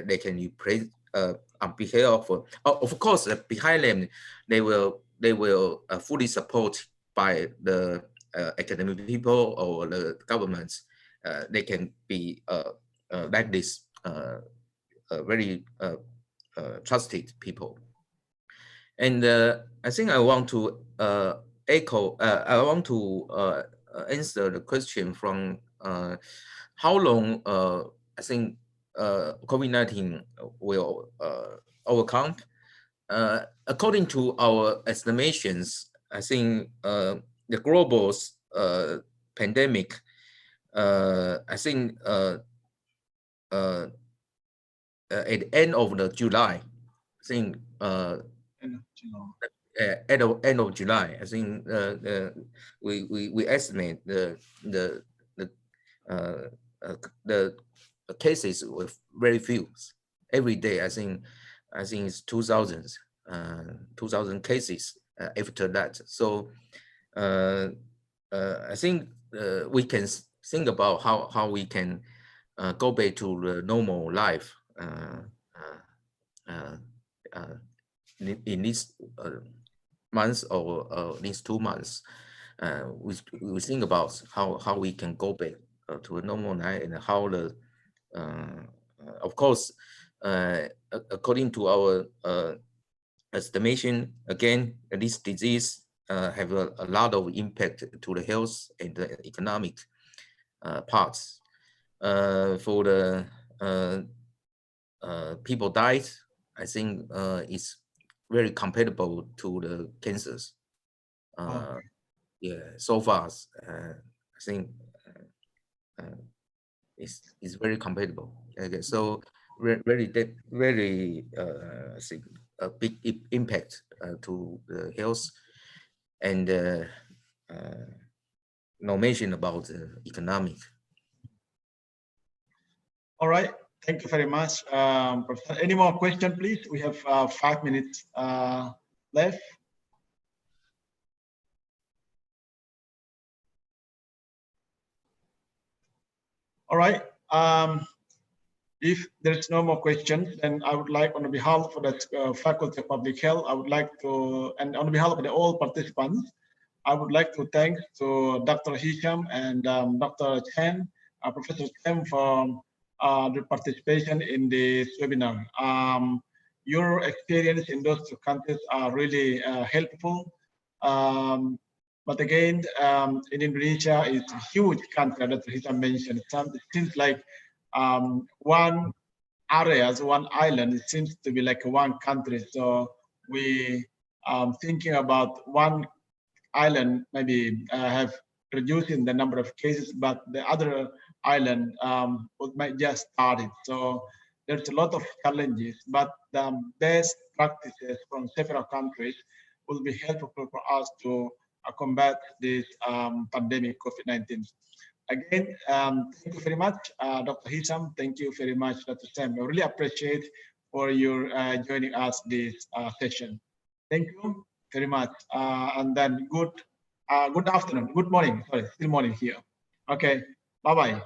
they can play on behalf of course, behind them, they will fully support by the academic people or the governments. They can be like this very trusted people. And I think I want to echo. I want to answer the question from how long I think COVID-19 will overcome. According to our estimations, I think the global pandemic, I think at the end of July, I think at the end of July, I think we estimate the cases with very few. Every day, I think it's 2,000 cases after that. So I think we can think about how we can go back to the normal life in this months or at least 2 months, we think about how we can go back to a normal life, and how the of course, according to our estimation, again, this disease have a lot of impact to the health and the economic parts. For the people died, I think it's very comparable to the cancers. Yeah, so far, I think it's very compatible. Okay, so very I think a big impact to the health, and no mention about economic. All right, thank you very much, Professor. Any more questions, please? We have 5 minutes left. All right. If there's no more questions, then I would like, on behalf of the Faculty of Public Health, I would like to, and on behalf of all participants, I would like to thank to Dr. Hisham and Dr. Chen, Professor Chen, for the participation in this webinar. Your experience in those two countries are really helpful. But again, in Indonesia, it's a huge country that Hisham mentioned. It seems like one area, one island, it seems to be like one country. So we thinking about one island maybe have reducing the number of cases, but the other island might just started. So there's a lot of challenges, but the best practices from several countries will be helpful for us to combat this pandemic COVID-19. Again, thank you very much, Dr. Hisham. Thank you very much, Dr. Sam. I really appreciate for your joining us this session. Thank you very much. And then good afternoon, good morning. Sorry, still morning here. Okay, bye-bye.